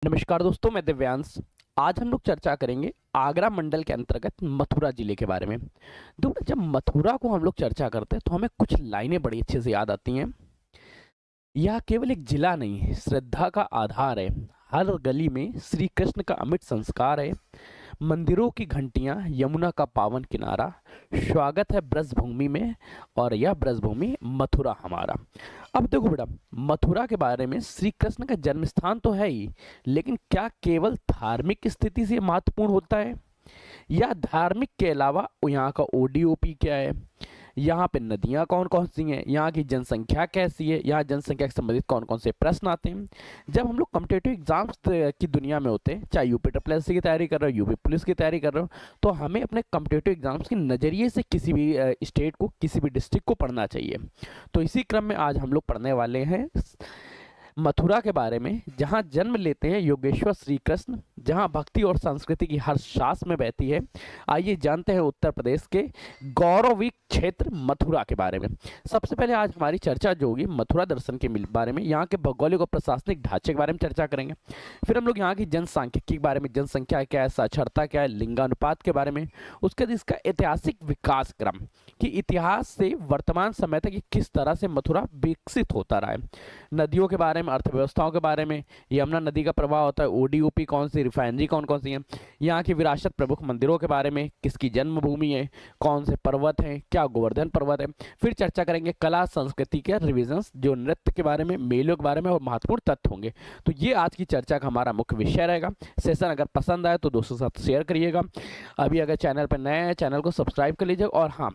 नमस्कार दोस्तों, मैं दिव्यांश। आज हम लोग चर्चा करेंगे आगरा मंडल के अंतर्गत मथुरा जिले के बारे में। तो जब मथुरा को हम लोग चर्चा करते हैं तो हमें कुछ लाइनें बड़ी अच्छे से याद आती हैं। यह केवल एक जिला नहीं है, श्रद्धा का आधार है। हर गली में श्री कृष्ण का अमिट संस्कार है। मंदिरों की घंटियां, यमुना का पावन किनारा, स्वागत है ब्रजभूमि में, और यह ब्रजभूमि मथुरा हमारा। अब देखो बेटा, मथुरा के बारे में श्री कृष्ण का जन्म स्थान तो है ही, लेकिन क्या केवल धार्मिक स्थिति से महत्वपूर्ण होता है, या धार्मिक के अलावा यहाँ का ओडीओपी क्या है, यहाँ पे नदियाँ कौन कौन सी हैं, यहाँ की जनसंख्या कैसी है, यहाँ जनसंख्या से संबंधित कौन कौन से प्रश्न आते हैं। जब हम लोग कॉम्पिटिटिव एग्जाम्स की दुनिया में होते हैं, चाहे यूपी ट्रिपल एससी की तैयारी कर रहे हो, यूपी पुलिस की तैयारी कर रहे हो, तो हमें अपने कॉम्पिटिटिव एग्जाम्स के नज़रिए से किसी भी स्टेट को, किसी भी डिस्ट्रिक्ट को पढ़ना चाहिए। तो इसी क्रम में आज हम लोग पढ़ने वाले हैं मथुरा के बारे में, जहाँ जन्म लेते हैं योगेश्वर श्री कृष्ण, जहाँ भक्ति और संस्कृति की हर सांस में बहती है। आइए जानते हैं उत्तर प्रदेश के गौरवी क्षेत्र मथुरा के बारे में। सबसे पहले आज हमारी चर्चा जो होगी मथुरा दर्शन के बारे में, यहाँ के भौगोलिक और प्रशासनिक ढांचे के बारे में चर्चा करेंगे। फिर हम लोग यहाँ की जनसांख्यिकी के बारे में, जनसंख्या क्या है, साक्षरता क्या है, लिंगानुपात के बारे में। उसके बाद इसका ऐतिहासिक विकास क्रम, कि इतिहास से वर्तमान समय तक किस तरह से मथुरा विकसित होता रहा है। नदियों के बारे में, अर्थव्यवस्थाओं के बारे में, यमुना नदी का प्रवाह होता है, ओडीओपी कौन सी, रिफाइनरी कौन कौन सी है, यहाँ की विरासत प्रमुख मंदिरों के बारे में, किसकी जन्मभूमि है, कौन से पर्वत हैं, क्या गोवर्धन पर्वत है। फिर चर्चा करेंगे कला संस्कृति के रिविजन्स, जो नृत्य के बारे में, मेलों के बारे में और महत्वपूर्ण तथ्य होंगे। तो ये आज की चर्चा का हमारा मुख्य विषय रहेगा। सेशन अगर पसंद आए तो दोस्तों के साथ शेयर करिएगा। अभी अगर चैनल पर नए हैं, चैनल को सब्सक्राइब कर लीजिएगा। और हाँ,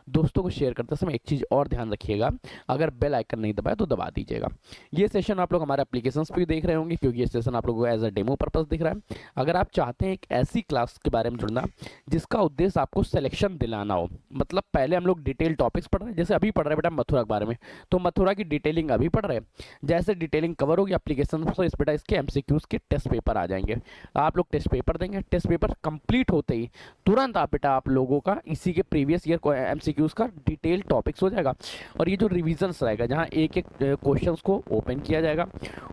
दोस्तों को शेयर करते समय एक चीज़ और ध्यान रखिएगा, अगर बेल आइकन नहीं दबाया तो दबा दीजिएगा। ये सेशन आप लोग हमारे एप्लीकेशंस पे भी देख रहे होंगे, क्योंकि ये सेशन आप लोगों को एज अ डेमो पर्पस दिख रहा है। अगर आप चाहते हैं एक ऐसी क्लास के बारे में जुड़ना जिसका उद्देश्य आपको सिलेक्शन दिलाना हो, मतलब पहले हम लोग डिटेल टॉपिक्स पढ़ रहे हैं, जैसे अभी पढ़ रहे हैं बेटा मथुरा के बारे में, तो मथुरा की डिटेलिंग अभी पढ़ रहे हैं। जैसे डिटेलिंग कवर होगी एप्लीकेशन तो इस बेटा इसके एमसीक्यूज के टेस्ट पेपर आ जाएंगे। आप लोग टेस्ट पेपर देंगे, टेस्ट पेपर कंप्लीट होते ही तुरंत आप बेटा आप लोगों का इसी के प्रीवियस ईयर एमसीक्यूज का डिटेल टॉपिक्स हो जाएगा। और ये जो रिविजन्स रहेगा, जहाँ एक एक क्वेश्चंस को ओपन किया जाएगा,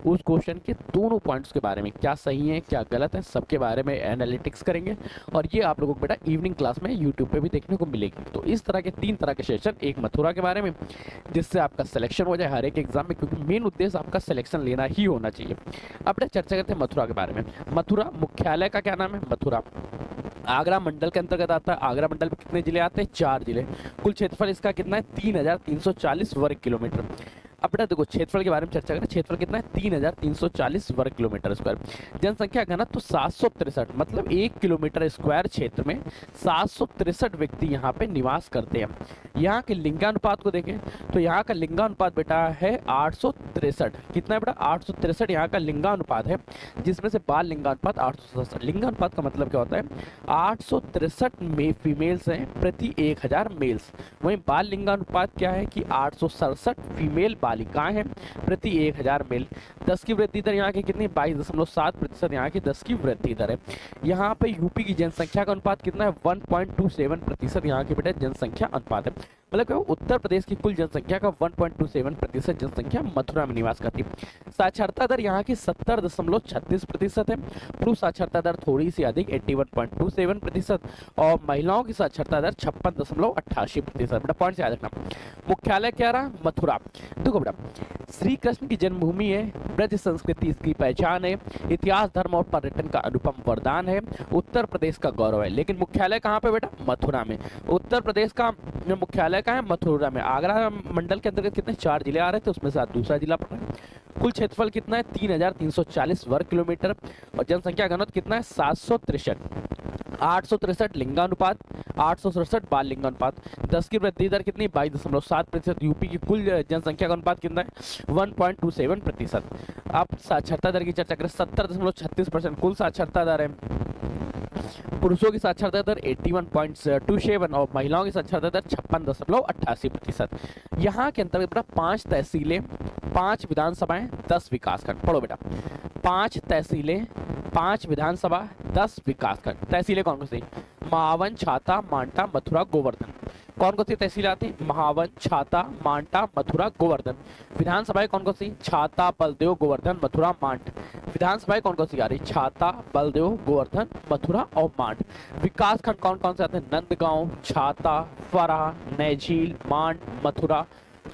उस क्वेश्चन के दोनों पॉइंट्स के बारे में, क्या सही है क्या गलत है, सबके बारे में एनालिटिक्स करेंगे। और ये आप लोगों को बेटा इवनिंग क्लास में यूट्यूब पे भी देखने को मिलेगी। तो इस तरह के 3 तरह के सेशन, एक मथुरा के बारे में जिससे आपका सिलेक्शन हो जाए हर एक एग्जाम में, क्योंकि मेन उद्देश्य आपका सिलेक्शन लेना ही होना चाहिए। अब चर्चा करते हैं मथुरा के बारे में। मथुरा मुख्यालय का क्या नाम है? मथुरा आगरा मंडल के अंतर्गत आता है। आगरा मंडल में कितने जिले आते हैं? 4 जिले। कुल क्षेत्रफल इसका कितना है? 3340 वर्ग किलोमीटर। अब बेटा देखो, क्षेत्रफल के बारे में चर्चा करें। क्षेत्रफल कितना है? 3340 वर्ग किलोमीटर स्क्वायर। जनसंख्या घनत्व तो 763, मतलब 1 किलोमीटर स्क्वायर क्षेत्र में 763 व्यक्ति यहाँ पे निवास करते हैं। यहाँ के लिंगानुपात को देखें तो यहाँ का लिंगानुपात बेटा है 863। कितना है बेटा? 863 यहाँ का लिंगानुपात है, जिसमें से बाल लिंगानुपात 867। लिंगानुपात का मतलब क्या होता है? 863 में फीमेल्स हैं प्रति 1000 मेल्स। वहीं बाल लिंगानुपात क्या है कि 867 फीमेल बालिकाएं हैं प्रति 1000 मेल। 10 की वृद्धि दर यहाँ की कितनी? 22.7% यहाँ की 10 की वृद्धि दर है। यहाँ पे यूपी की जनसंख्या का अनुपात कितना है? 1.27% यहाँ की बेटा जनसंख्या अनुपात है। मतलब उत्तर प्रदेश की कुल जनसंख्या का 1.27% जनसंख्या मथुरा में निवास करती है। साक्षरता दर यहाँ की 70.36% है। पुरुष साक्षरता दर थोड़ी सी अधिक 81.27%, और महिलाओं की साक्षरता दर 56.88%। बेटा पॉइंट से याद रखना। मुख्यालय क्या रहा? मथुरा। देखो बेटा, श्री कृष्ण की जन्मभूमि है, ब्रज संस्कृति इसकी पहचान है, इतिहास धर्म और पर्यटन का अनुपम वरदान है, उत्तर प्रदेश का गौरव है। लेकिन मुख्यालय कहाँ पे बेटा? मथुरा में। उत्तर प्रदेश का मुख्यालय कहाँ है? मथुरा में। आगरा मंडल के अंतर्गत कितने? 4 जिले आ रहे थे, उसमें से आज दूसरा जिला पड़ रहा है। कुल क्षेत्रफल कितना है? 3340 वर्ग किलोमीटर। और जनसंख्या घनत्व कितना है? 763। 863 लिंगानुपात, 867 बाल लिंगानुपात। 10 की वृद्धि दर कितनी? 22.7%। यूपी की कुल जनसंख्या का अनुपात कितना है? 1.27%। अब साक्षरता दर की चर्चा करें। 70.36% कुल साक्षरता दर है। पुरुषों की साक्षरता दर 81.27 और महिलाओं की साक्षरता दर 56.88%। यहाँ के अंतर्गत 5 तहसीलें, 5 विधानसभाएं, 10 विकासखंड। पढ़ो बेटा, 5 तहसीलें, 5 विधानसभा, 10 विकासखंड। तहसीलें कौन कौन सी? महावन, छाता, मांडा, मथुरा, गोवर्धन। कौन कौन सी तहसील आती है? महावन, छाता, मांडा, मथुरा, गोवर्धन। विधानसभाएं कौन कौन सी? छाता, बलदेव, गोवर्धन, मथुरा, मांड। विधानसभाएं कौन कौन सी आ रही? छाता, बलदेव, गोवर्धन, मथुरा और मांड। विकास खंड कौन कौन से आते हैं? नंदगांव, छाता, फरा, नैझील, मांड, मथुरा,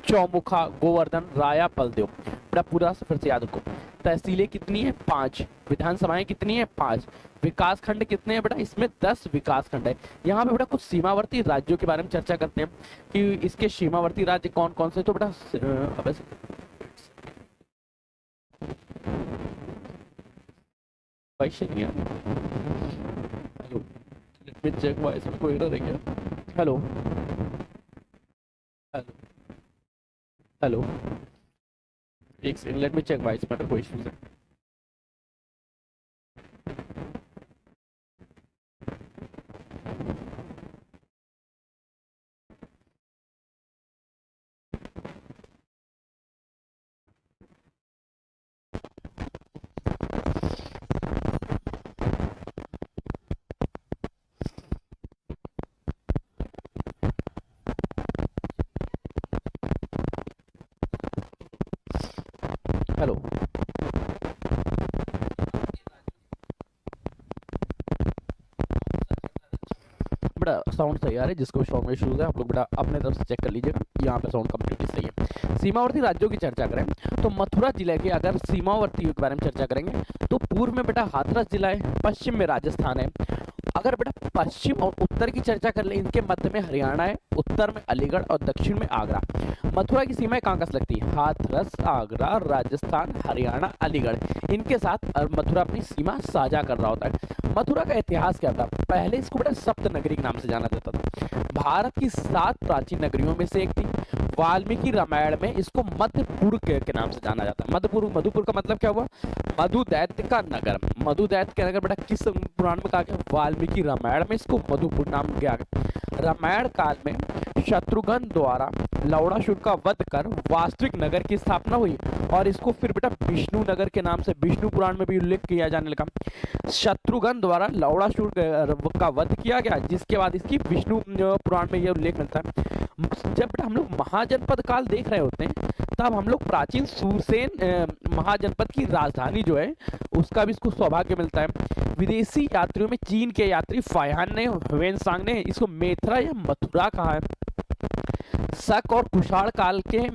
चौमुखा, गोवर्धन, राया, बलदेव। बेटा पूरा फिर से याद रखो, तहसीलें कितनी है? 5। विधानसभाएं कितनी है? 5। विकास खंड कितने हैं बेटा? इसमें 10 विकास खंड है। यहाँ पे बेटा कुछ सीमावर्ती राज्यों के बारे में चर्चा करते हैं कि इसके सीमावर्ती राज्य कौन कौन से। तो बेटा hello, let me check voice में कोई एरर है क्या? हेलो हेलो हेलो, एक second, let me check voice में कोई इश्यूज है। हेलो, बेटा साउंड सही आ रहा है, जिसको साउंड में इशूज है आप लोग बेटा अपने तरफ से चेक कर लीजिएगा। यहाँ पे साउंड कंप्लीटली सही है। सीमावर्ती राज्यों की चर्चा करें तो मथुरा जिले के अगर सीमावर्ती के बारे में चर्चा करेंगे तो पूर्व में बेटा हाथरस जिला है, पश्चिम में राजस्थान है। अगर बेटा पश्चिम और उत्तर की चर्चा कर ले, इनके मध्य में हरियाणा है, उत्तर में अलीगढ़ और दक्षिण में आगरा। मथुरा की सीमाएं कहाँ कहाँ से लगती है? हाथरस, आगरा, राजस्थान, हरियाणा, अलीगढ़, इनके साथ मथुरा अपनी सीमा साझा कर रहा होता है। मथुरा का इतिहास क्या था? पहले इसको बेटा सप्त नगरी के नाम से जाना जाता था। भारत की 7 प्राचीन नगरियों में से एक थी। वाल्मीकि रामायण में इसको मधुपुर के नाम से जाना जाता है। मधुपुर का मतलब क्या हुआ? मधु दैत्य का नगर। मधु दैत्य का नगर बेटा किस पुराण में कहा गया? वाल्मीकि रामायण में इसको मधुपुर नाम दिया गया। रामायण काल में शत्रुघ्न द्वारा लवणासुर का वध कर वास्तविक नगर की स्थापना हुई और इसको फिर बेटा विष्णु नगर के नाम से विष्णु पुराण में भी उल्लेख किया जाने लगा। शत्रुघ्न द्वारा लवणासुर का वध किया गया, जिसके बाद इसकी विष्णु पुराण में यह उल्लेख मिलता है। जब बेटा हम लोग महाजनपद काल देख रहे होते हैं तब हम लोग प्राचीन सूरसेन महाजनपद की राजधानी जो है उसका भी इसको सौभाग्य मिलता है। विदेशी यात्रियों में चीन के यात्री फायहान ने, ह्वेनसांग ने इसको मेथरा या मथुरा कहा है। शक और कुषाण काल के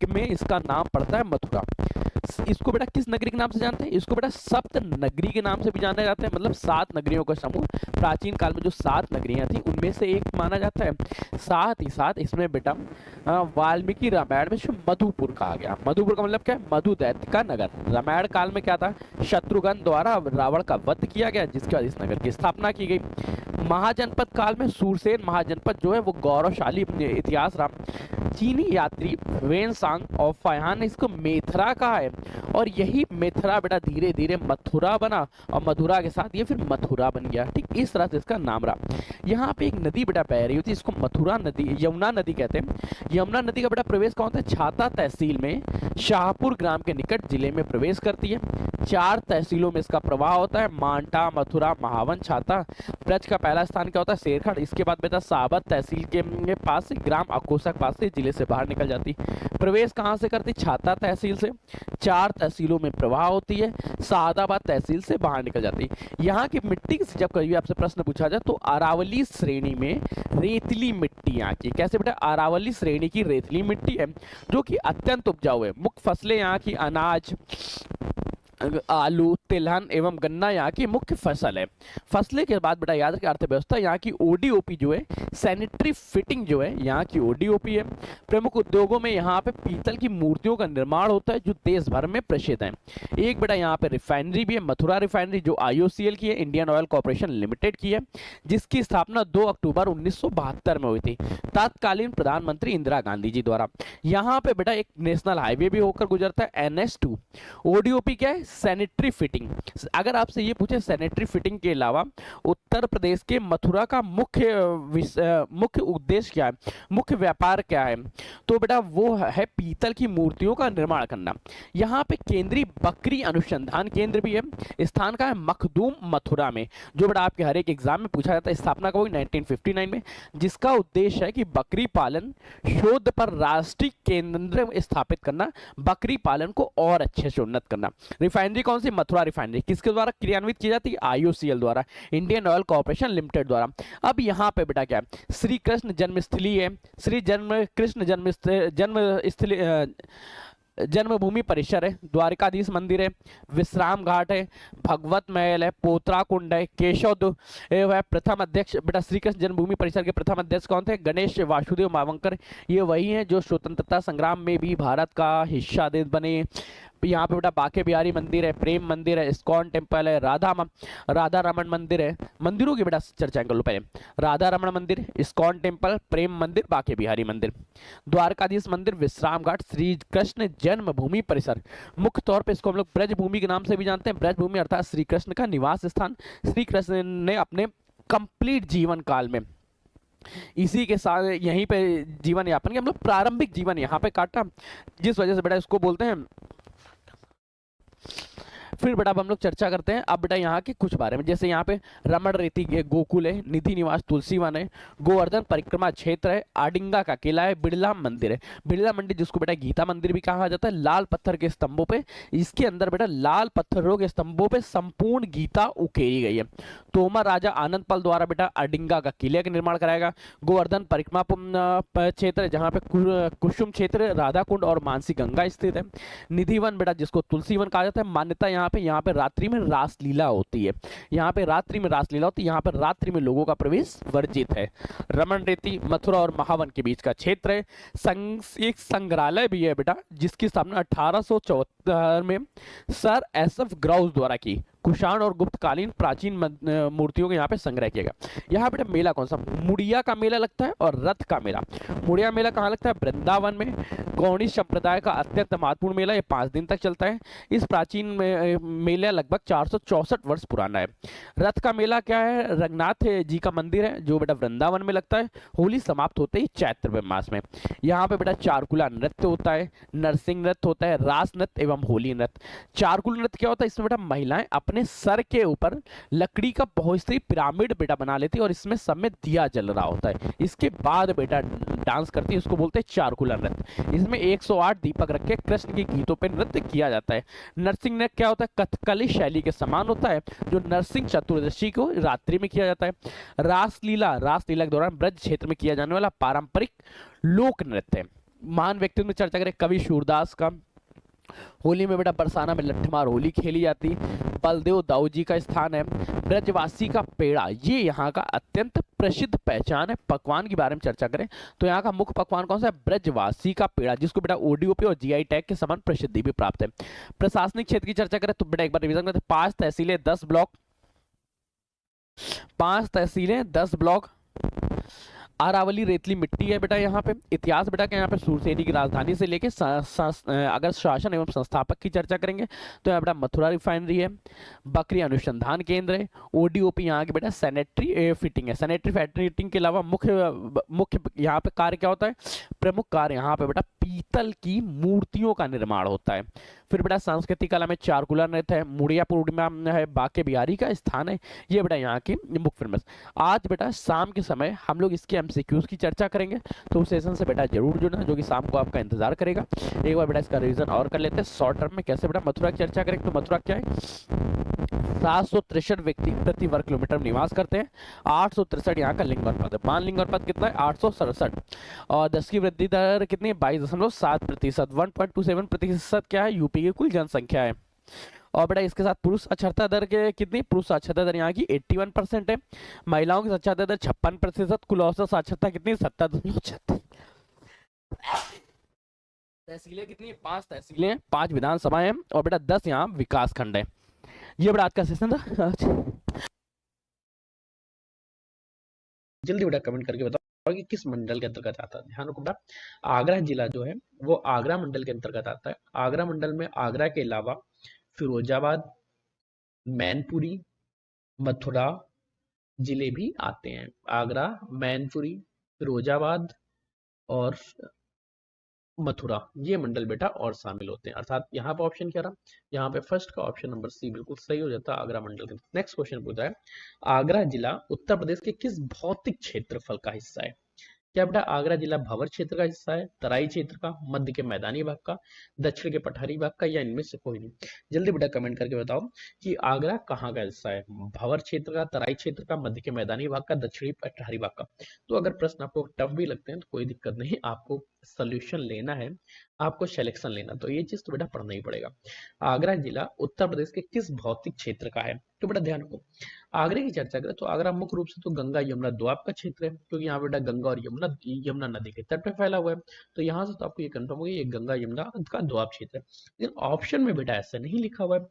में इसका नाम पड़ता है मथुरा। इसको बेटा किस नगरी के नाम से जानते हैं? इसको बेटा सप्त नगरी के नाम से भी जाना जाता है, मतलब 7 नगरियों का समूह। प्राचीन काल में जो 7 नगरियां थी उनमें से एक माना जाता है। साथ ही साथ इसमें बेटा वाल्मीकि रामायण में मधुपुर कहा गया। मधुपुर का मतलब क्या है? मधु दैत्य का नगर। रामायण काल में क्या था? शत्रुघ्न द्वारा रावण का वध किया गया, जिसके बाद इस नगर की स्थापना की गई। महाजनपद काल में सूरसेन महाजनपद जो है वो गौरवशाली इतिहास रहा। चीनी यात्री ह्वेनसांग और फायहान ने इसको मेथरा कहा है और यही मेथरा बेटा धीरे धीरे मथुरा बना और मथुरा के साथ ये फिर मथुरा बन गया। ठीक इस तरह से इसका नाम रहा। यहाँ पे एक नदी बेटा बह रही होती है, इसको मथुरा नदी, यमुना नदी कहते हैं। यमुना नदी का बेटा प्रवेश कहाँ होता है? छाता तहसील में शाहपुर ग्राम के निकट जिले में प्रवेश करती है। 4 तहसीलों में इसका प्रवाह होता है, मांडा, मथुरा, महावन, छाता। ब्रज का पहला स्थान क्या होता है? शेरखंड। इसके बाद बेटा साबत तहसील के पास से ग्राम अकोसा के पास से जिले से बाहर निकल जाती। प्रवेश कहाँ से करती? छाता तहसील से। 4 तहसीलों में प्रवाह होती है, सादाबाद तहसील से बाहर निकल जाती। यहाँ की मिट्टी से जब कभी आपसे प्रश्न पूछा जाए तो अरावली श्रेणी में रेतली मिट्टी यहाँ की। कैसे बेटा? अरावली श्रेणी की रेतली मिट्टी है जो कि अत्यंत उपजाऊ है। मुख्य फसलें यहाँ की अनाज, आलू, तिलहन एवं गन्ना यहाँ की मुख्य फसल है। फसलें के बाद बेटा याद रखिए अर्थव्यवस्था यहाँ की ओडीओपी जो है, सैनिटरी फिटिंग जो है यहाँ की ओडीओपी है। प्रमुख उद्योगों में यहाँ पे पीतल की मूर्तियों का निर्माण होता है जो देश भर में प्रसिद्ध है। एक बेटा यहाँ पे रिफाइनरी भी है, मथुरा रिफाइनरी, जो IOCL की है, इंडियन ऑयल कॉर्पोरेशन लिमिटेड की है, जिसकी स्थापना 2 अक्टूबर 1972 में हुई थी तत्कालीन प्रधानमंत्री इंदिरा गांधी जी द्वारा। यहाँ पे बेटा एक नेशनल हाईवे भी होकर गुजरता है, NH2। ओडीओपी क्या है? Sanitary fitting fitting. अगर आपसे ये पूछे सैनिटरी फिटिंग के अलावा उत्तर प्रदेश के मथुरा का मुख्य उद्देश्य क्या है, मुख्य व्यापार क्या है, तो बेटा वो है पीतल की मूर्तियों का निर्माण करना। यहाँ पे केंद्रीय बकरी अनुसंधान केंद्र भी है। स्थान का है मखदूम, मथुरा में, जो बेटा आपके हर एक एग्जाम में पूछा जाता है। स्थापना का हुई 1959 में, जिसका उद्देश्य है कि बकरी पालन शोध पर राष्ट्रीय केंद्र स्थापित करना, बकरी पालन को और अच्छे से उन्नत करना। रिफाइनरी कौन सी, मथुरा रिफाइनरी, किसके द्वारा क्रियान्वित की जाती है, IOCL द्वारा, इंडियन ऑयल कॉर्पोरेशन लिमिटेड द्वारा। अब यहाँ पे बेटा क्या है, श्री कृष्ण जन्मस्थली है, श्री जन्म कृष्ण जन्मस्थली जन्मभूमि परिसर है, द्वारिकाधीश मंदिर है, विश्राम घाट है, भगवत महल है, पोतरा कुंड है, केशव है। प्रथम अध्यक्ष बेटा श्री कृष्ण जन्मभूमि परिसर के प्रथम अध्यक्ष कौन थे, गणेश वासुदेव मावंकर। ये वही हैं जो स्वतंत्रता संग्राम में भी भारत का हिस्सा दे बने। यहाँ पे बेटा बांके बिहारी मंदिर है, प्रेम मंदिर है, इस्कॉन टेम्पल है, राधा रमन मंदिर है। मंदिरों की बेटा चर्चा कर लो पहले, राधा रमन मंदिर, इस्कॉन टेम्पल, प्रेम मंदिर, बांके बिहारी मंदिर, द्वारकाधीश मंदिर, विश्राम घाट, श्री कृष्ण जन्मभूमि परिसर। मुख्य तौर पे इसको हम लोग ब्रज भूमि के नाम से भी जानते हैं। ब्रज भूमि अर्थात श्री कृष्ण का निवास स्थान। श्री कृष्ण ने अपने कंप्लीट जीवन काल में इसी के साथ यहीं पे जीवन यापन किया, मतलब प्रारंभिक जीवन यहाँ पे काटा, जिस वजह से बेटा इसको बोलते हैं। फिर बेटा अब हम लोग चर्चा करते हैं अब बेटा यहाँ के कुछ बारे में, जैसे यहाँ पे रमण रेती के गोकुल है, निधि निवास तुलसी वन है, गोवर्धन परिक्रमा क्षेत्र है, आडिंगा का किला है, बिड़ला मंदिर है। बिड़ला मंदिर जिसको बेटा गीता मंदिर भी कहा जाता है, लाल पत्थर के स्तंभों पे, इसके अंदर बेटा लाल पत्थरों के स्तंभों पे संपूर्ण गीता उकेरी गई है। तोमर राजा आनंद पाल द्वारा बेटा आडिंगा का किले का निर्माण कराएगा। गोवर्धन परिक्रमा क्षेत्र है जहाँ पे कुसुम क्षेत्र, राधा कुंड और मानसी गंगा स्थित है। निधि वन बेटा जिसको तुलसी वन कहा जाता है। मान्यता यहाँ पे रात्रि में रासलीला होती है, यहाँ पे रात्रि में रासलीला होती है, यहाँ पर रात्रि में लोगों का प्रवेश वर्जित है। रमन रेती मथुरा और महावन के बीच का क्षेत्र है। एक संग्रहालय भी है बेटा जिसकी स्थापना 1874 में सर SF ग्राउस द्वारा की। कुषाण और गुप्तकालीन प्राचीन मूर्तियों के यहाँ पे संग्रह किया गया। यहाँ बेटा मेला कौन सा, मुड़िया का मेला लगता है और रथ का मेला। मुड़िया मेला कहाँ लगता है, वृंदावन में। गौणी संप्रदाय का अत्यंत महत्वपूर्ण मेला, ये 5 दिन तक चलता है। इस प्राचीन मेला लगभग 464 वर्ष पुराना है। रथ का मेला क्या है, रंगनाथ जी का मंदिर है जो बेटा वृंदावन में लगता है। होली समाप्त होते ही चैत्र मास में। यहाँ पे बेटा चारकुला नृत्य होता है, नरसिंह नृत्य होता है, रास नृत्य एवं होली नृत्य। चारकुला नृत्य क्या होता है, इसमें बेटा महिलाएं अपने सर के ऊपर लकड़ी का बहुस्तरीय पिरामिड बेटा बना लेती है और इसमें सब में दिया जल रहा होता है। इसके बाद बेटा डांस करती है, उसको बोलते हैं चारकुला नृत्य। इसमें 108 दीपक रख के कृष्ण के गीतों पर नृत्य किया जाता है। नरसिंह नृत्य क्या होता है, कथकली शैली के समान होता है जो नरसिंह चतुर्दशी को रात्रि में किया जाता है। रासलीला के दौरान ब्रज क्षेत्र में किया जाने वाला पारंपरिक लोक नृत्य है। महान व्यक्तित्व में चर्चा करें, कवि सूरदास का। होली में बेटा बरसाना में लट्ठमार होली खेली जाती। बलदेव दाऊ जी का स्थान है। ब्रजवासी का पेड़ा, ये यहाँ का अत्यंत प्रसिद्ध पहचान है। पकवान के बारे में चर्चा करें तो यहाँ का मुख्य पकवान कौन सा है, ब्रजवासी का पेड़ा, जिसको बेटा ODOP और GI टैग के समान प्रसिद्धि भी प्राप्त है। प्रशासनिक क्षेत्र की चर्चा करें तो बेटा एक बार रिवीजन करते हैं। 5 तहसीलें 10 ब्लॉक, 5 तहसीलें 10 ब्लॉक। अरावली रेतली मिट्टी है बेटा यहाँ पे। इतिहास बेटा के यहाँ पे सूरसेनी की राजधानी से लेके अगर शासन एवं संस्थापक की चर्चा करेंगे तो यहाँ बेटा मथुरा रिफाइनरी है। बकरी अनुसंधान केंद्र है। ODOP यहाँ के बेटा सैनिटरी फिटिंग है। सैनिटरी फिटिंग के अलावा मुख्य यहाँ पे कार्य क्या होता है, प्रमुख कार्य यहाँ पे बेटा पीतल की मूर्तियों का निर्माण होता है। फिर बेटा सांस्कृतिक कला में चारकुला नृत्य है, मुड़िया पूर्णिमा है, बांके बिहारी का स्थान है। ये बेटा यहाँ की मुख्य फेमस। आज बेटा शाम के समय हम लोग इसके MCQs की चर्चा करेंगे, तो उस सेशन से बेटा जरूर जुड़ना जो कि शाम को आपका इंतजार करेगा। एक बार बेटा इसका रिवीजन और कर लेते हैं शॉर्ट टर्म में। कैसे बेटा मथुरा की चर्चा करेंगे तो मथुरा क्या है, 763 व्यक्ति प्रति वर्ग किलोमीटर में निवास करते हैं। 863 यहाँ का लिंग अनुपात है। मान लिंग अनुपात कितना है, 867। और 10 की वृद्धि दर कितनी है, 22.7%। 1.27% क्या है, यूपी की कुल जनसंख्या है। और बेटा इसके साथ पुरुष साक्षरता दर के कितनी, पुरुष साक्षरता दर यहाँ की 81% है। महिलाओं की साक्षरता दर 56%। कुल औसत साक्षरता कितनी, 70.36। तहसीलें कितनी, 5 तहसीलें, 5 विधानसभाएं हैं और बेटा 10 यहाँ विकास खंड है। ये बड़ा आज का सेशन था। जल्दी बेटा कमेंट करके बताओ कि किस मंडल के अंतर्गत आता है। ध्यान रखो बेटा, आगरा जिला जो है वो आगरा मंडल के अंतर्गत आता है। आगरा मंडल में आगरा के अलावा फिरोजाबाद, मैनपुरी, मथुरा जिले भी आते हैं। आगरा, मैनपुरी, फिरोजाबाद और मथुरा, ये मंडल बेटा और शामिल होते हैं। अर्थात यहाँ पे ऑप्शन क्या रहा, यहाँ पे फर्स्ट का ऑप्शन नंबर सी बिल्कुल सही हो जाता है, आगरा मंडल के। नेक्स्ट क्वेश्चन पूछा है, आगरा जिला उत्तर प्रदेश के किस भौतिक क्षेत्रफल का हिस्सा है? क्या बेटा आगरा जिला भंवर क्षेत्र का हिस्सा है, तराई क्षेत्र का, मध्य के मैदानी भाग का, दक्षिण के पठारी भाग का, या इनमें से कोई नहीं? जल्दी बेटा कमेंट करके बताओ कि आगरा कहाँ का हिस्सा है, भंवर क्षेत्र का, तराई क्षेत्र का, मध्य के मैदानी भाग का, दक्षिणी पठारी भाग का? तो अगर प्रश्न आपको टफ भी लगते हैं तो कोई दिक्कत नहीं, आपको सोल्यूशन लेना है, आपको सिलेक्शन लेना, तो ये चीज तो बेटा पढ़ना ही पड़ेगा। आगरा जिला उत्तर प्रदेश के किस भौतिक क्षेत्र का है? तो बेटा ध्यान रखो, आगरे की चर्चा करें तो आगरा मुख्य रूप से तो गंगा यमुना द्वीप का क्षेत्र है, क्योंकि यहाँ बेटा गंगा और यमुना यमुना नदी के तट पे फैला हुआ है। तो यहाँ से तो आपको ये कंफर्म होगा ये गंगा यमुना का द्वीप क्षेत्र है। लेकिन ऑप्शन में बेटा ऐसा नहीं लिखा हुआ है,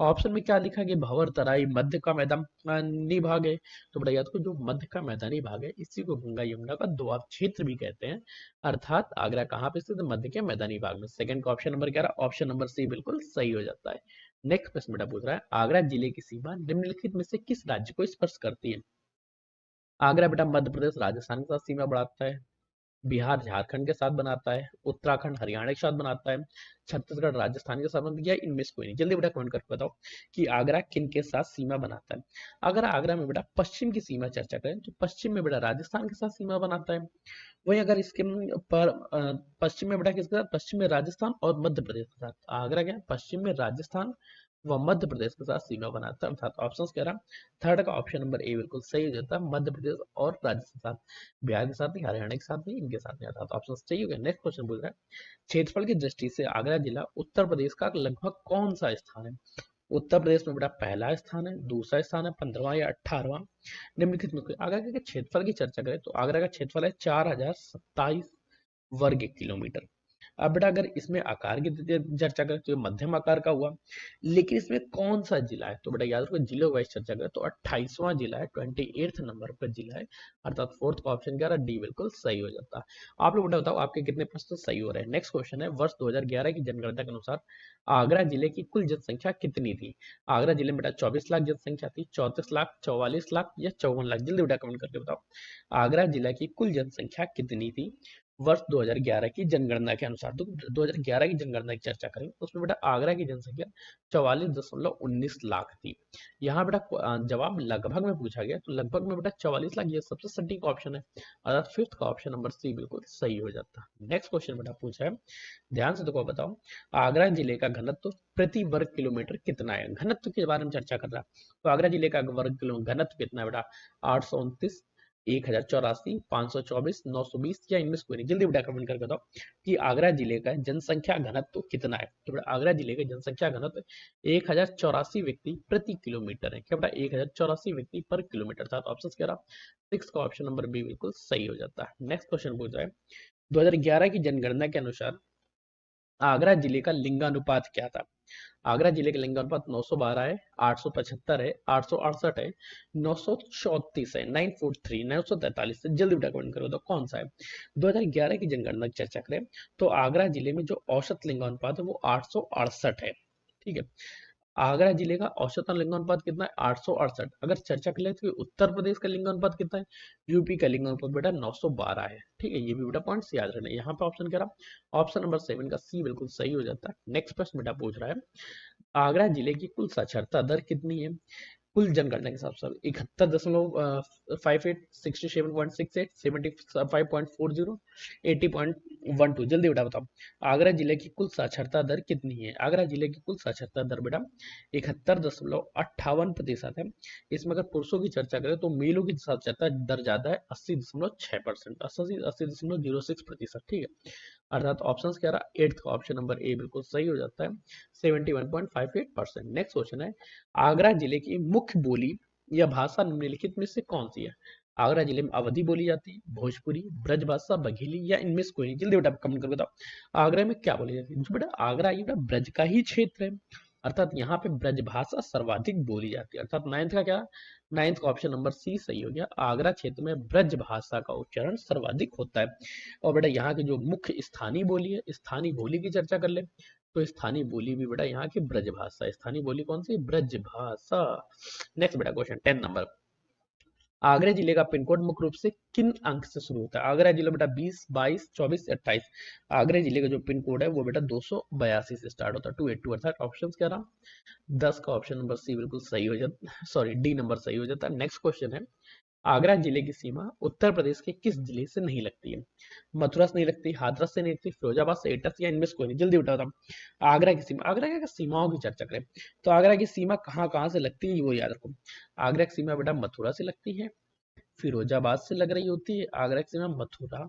ऑप्शन में क्या लिखा है कि भंवर, तराई, मध्य का मैदानी भाग है। तो बेटा याद रखो जो मध्य का मैदानी भाग है इसी को गंगा यमुना का द्वीप क्षेत्र भी कहते हैं। अर्थात आगरा कहाँ पे स्थित है? मध्य के मैदानी भाग में। सेकंड का ऑप्शन नंबर क्या रहा? ऑप्शन नंबर सी बिल्कुल सही हो जाता है। नेक्स्ट प्रश्न बेटा पूछ रहा है, आगरा जिले की सीमा निम्नलिखित में से किस राज्य को स्पर्श करती है? आगरा बेटा मध्य प्रदेश राजस्थान के साथ सीमा बढ़ाता है, बिहार झारखंड के साथ बनाता है, उत्तराखंड हरियाणा के साथ बनाता है, छत्तीसगढ़ राजस्थान के साथ बनाता है, या इनमें से कोई नहीं? जल्दी बेटा कमेंट करके बताओ कि आगरा किन के साथ सीमा बनाता है। अगर आगरा में बेटा पश्चिम की सीमा चर्चा करें तो पश्चिम में बेटा राजस्थान के साथ सीमा बनाता है। वहीं अगर इसके पर पश्चिम में बेटा किसके साथ? पश्चिम में राजस्थान और मध्य प्रदेश के साथ। आगरा क्या है? पश्चिम में राजस्थान व मध्य प्रदेश के साथ सीमा बनाता है। अर्थात ऑप्शन कह रहा थर्ड का ऑप्शन नंबर ए बिल्कुल सही हो जाता है, मध्य प्रदेश और राजस्थान के साथ, बिहार के साथ नहीं, हरियाणा के साथ नहीं, इनके साथ नहीं आता। तो ऑप्शन सही हो गया। नेक्स्ट क्वेश्चन पूछ रहा है, क्षेत्रफल की दृष्टि से आगरा जिला उत्तर प्रदेश का लगभग कौन सा स्थान है? उत्तर प्रदेश में बेटा पहला स्थान है, दूसरा स्थान है, 15वां या 18वां? निम्नलिखित में कोई? आगरा के क्षेत्रफल की चर्चा करें तो आगरा का क्षेत्रफल है 4027 वर्ग किलोमीटर। अब बेटा अगर इसमें आकार की चर्चा करें तो ये मध्यम आकार का हुआ, लेकिन इसमें कौन सा जिला है? तो बेटा याद रखो जिलों वाइज चर्चा करें तो 28वां जिला है, 28th नंबर पर जिला है। अर्थात फोर्थ का ऑप्शन क्या रहा? डी बिल्कुल सही हो जाता है। आप लोग बेटा बताओ आपके कितने प्रश्न सही हो रहे हैं। नेक्स्ट क्वेश्चन है, वर्ष 2011 की जनगणना के अनुसार आगरा जिले की कुल जनसंख्या कितनी थी? आगरा जिले में बेटा 24 लाख जनसंख्या थी, 34 लाख, 44 लाख, या 54 लाख? जल्दी बेटा कमेंट करके बताओ आगरा जिला की कुल जनसंख्या कितनी थी वर्ष 2011 की जनगणना के अनुसार? तो 2011 की जनगणना की चर्चा करें तो उसमें बेटा आगरा की जनसंख्या 44.19 लाख थी। यहाँ बेटा जवाब लगभग में पूछा गया तो लगभग में बेटा 44 लाख ये सबसे सटीक ऑप्शन है। अर्थात फिफ्थ का ऑप्शन नंबर सी बिल्कुल सही हो जाता है। नेक्स्ट क्वेश्चन बेटा पूछा है, ध्यान से देखो बताओ, आगरा जिले का घनत्व प्रति वर्ग किलोमीटर कितना है? घनत्व के बारे में चर्चा कर रहा है तो आगरा जिले का वर्ग किलोमीटर घनत्व कितना है बेटा? 829, 1084, 524, 920, या इनमें से कोई नहीं? जल्दी बेटा कमेंट करके बताओ कि आगरा जिले का जनसंख्या घनत्व कितना है? तो बेटा आगरा जिले का जनसंख्या घनत्व 1084 व्यक्ति प्रति किलोमीटर है। क्या बेटा? 1084 व्यक्ति पर किलोमीटर था। तो ऑप्शन क्या रहा? सिक्स का ऑप्शन नंबर बी बिल्कुल सही हो जाता है। नेक्स्ट क्वेश्चन पूछ रहा है, 2011 की जनगणना के अनुसार आगरा जिले का लिंगानुपात क्या था? आगरा जिले का लिंगानुपात 912 है, 875 है, 868 है, 934 है, 943, 943 है? जल्दी बेटा कमेंट करो तो कौन सा है? 2011 की जनगणना की चर्चा करें तो आगरा जिले में जो औसत लिंगानुपात है वो 868 है। ठीक है, आगरा जिले का औसतन लिंगानुपात कितना है? 868। अगर चर्चा कर ले तो उत्तर प्रदेश का लिंगानुपात कितना है? यूपी का लिंगानुपात बेटा 912 है। ठीक है, ये भी बेटा पॉइंट्स याद रखना। यहाँ पे ऑप्शन क्या रहा? ऑप्शन नंबर 7 का सी बिल्कुल सही हो जाता है। नेक्स्ट प्रश्न बेटा पूछ रहा है, आगरा जिले की कुल साक्षरता दर कितनी है? कुल जनगणना के हिसाब से 71.58, 67.68, 75.40, 80.12। जल्दी बेटा बताओ आगरा जिले की कुल साक्षरता दर कितनी है? आगरा जिले की कुल साक्षरता दर बेटा 71.58% है। इसमें अगर पुरुषों की चर्चा करें तो महिलाओं की साक्षरता दर ज्यादा है, 80.6%, 80.06%। ठीक है, अर्थात ऑप्शन क्या रहा? एट्थ का ऑप्शन नंबर ए बिल्कुल सही हो जाता है, 71.58%। नेक्स्ट क्वेश्चन है, आगरा जिले की मुख्य बोली या भाषा निम्नलिखित में से कौन सी है? आगरा जिले में अवधी बोली जाती है, भोजपुरी, ब्रजभाषा, बघेली, या इनमें से कोई नहीं? जल्दी बेटा कमेंट करके बताओ आगरा में क्या बोली जाती है? जो बेटा आगरा ये बेटा ब्रज का ही क्षेत्र है, अर्थात यहाँ पे ब्रजभाषा सर्वाधिक बोली जाती है। अर्थात नाइन्थ का क्या? नाइन्थ का ऑप्शन नंबर सी सही हो गया, आगरा क्षेत्र में ब्रज भाषा का उच्चारण सर्वाधिक होता है। और बेटा यहाँ की जो मुख्य स्थानीय बोली है, स्थानीय बोली की चर्चा कर ले तो स्थानीय बोली भी बेटा यहाँ की ब्रजभाषा। स्थानीय बोली कौन सी? ब्रजभाषा। नेक्स्ट बेटा क्वेश्चन 10 नंबर। आगरा जिले का पिन कोड मुख्य रूप से किन अंक से शुरू होता है? आगरा जिला बेटा 20, 22, 24, 28। आगरा जिले का जो पिन कोड है वो बेटा 282 से स्टार्ट होता है, 282। अर्थात ऑप्शन क्या रहा? 10 का ऑप्शन नंबर सी बिल्कुल सही हो जाता, सॉरी डी नंबर सही हो जाता है। नेक्स्ट क्वेश्चन है, आगरा जिले की सीमा उत्तर प्रदेश के किस जिले से नहीं लगती है? मथुरा से नहीं लगती, हाथरस से नहीं लगती, फिरोजाबाद से, एटा से, या इनमें से कोई नहीं? जल्दी उठा बताओ। आगरा की सीमा, आगरा की सीमाओं की चर्चा करें तो आगरा की सीमा कहाँ कहाँ से लगती है वो याद रखो। आगरा की सीमा बेटा मथुरा से लगती है, फिरोजाबाद से लग रही होती है। आगरा की सीमा मथुरा,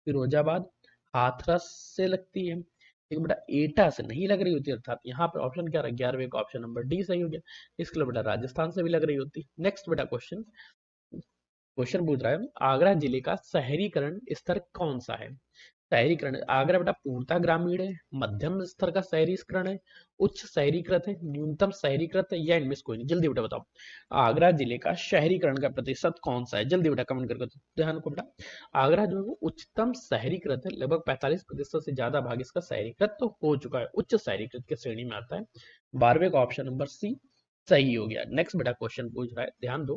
फिरोजाबाद, हाथरस से लगती है, लेकिन बेटा एटा से नहीं लग रही होती। अर्थात यहाँ पर ऑप्शन क्या रहा? 11वें का ऑप्शन नंबर डी सही हो गया। इसके लिए बेटा राजस्थान से भी लग रही होती। नेक्स्ट बेटा क्वेश्चन, क्वेश्चन पूछ रहा है, आगरा जिले का शहरीकरण स्तर कौन सा है? शहरीकरण, आगरा बेटा पूर्णतः ग्रामीण है, मध्यम स्तर का शहरीकरण है, उच्च शहरीकृत है, न्यूनतम शहरीकृत है, या इनमें से कोई नहीं? जल्दी बेटा बताओ। आगरा जिले का शहरीकरण का प्रतिशत कौन सा है? जल्दी बेटा कमेंट करके ध्यान को बेटा। आगरा जो है वो उच्चतम शहरीकृत है, लगभग 45% से ज्यादा भाग इसका शहरीकृत तो हो चुका है, उच्च शहरीकृत की श्रेणी में आता है। 12वें का ऑप्शन नंबर सी सही हो गया। नेक्स्ट बेटा क्वेश्चन पूछ रहा है, ध्यान दो।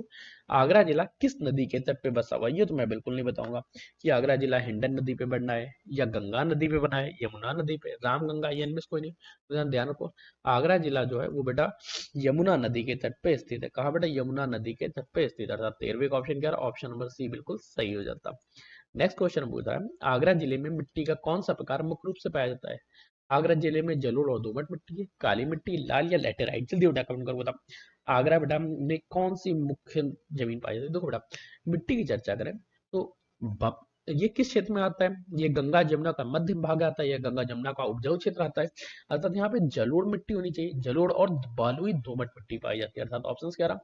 आगरा जिला किस नदी के तट पे बसा हुआ है? ये तो मैं बिल्कुल नहीं बताऊंगा कि आगरा जिला हिंडन नदी पे बना है, या गंगा नदी पे बना है, यमुना नदी पे, रामगंगा, या इनमें से कोई नहीं? तो ध्यान रखो, आगरा जिला जो है वो बेटा यमुना नदी के तट पे स्थित है। कहाँ बेटा? यमुना नदी के तट पे स्थित है। अर्थात 13वें का ऑप्शन क्या है? ऑप्शन नंबर सी बिल्कुल सही हो जाता। नेक्स्ट क्वेश्चन पूछ रहा है, आगरा जिले में मिट्टी का कौन सा प्रकार मुख्य रूप से पाया जाता है? आगरा जिले में जलोढ़ और दोमट मिट्टी है, काली मिट्टी, लाल, या लैटेराइट? जल्दी बेटा कमेंट करो बताओ। आगरा बेटा में कौन सी मुख्य जमीन पाई जाती है? देखो बेटा, मिट्टी की चर्चा करें तो ये किस क्षेत्र में आता है? ये गंगा जमुना का मध्य भाग आता है, या गंगा जमुना का उपजाऊ क्षेत्र आता है? अर्थात यहाँ पे जलोढ़ मिट्टी होनी चाहिए, जलोढ़ और बालुई दोमट मिट्टी पाई जाती है। अर्थात ऑप्शन क्या रहा?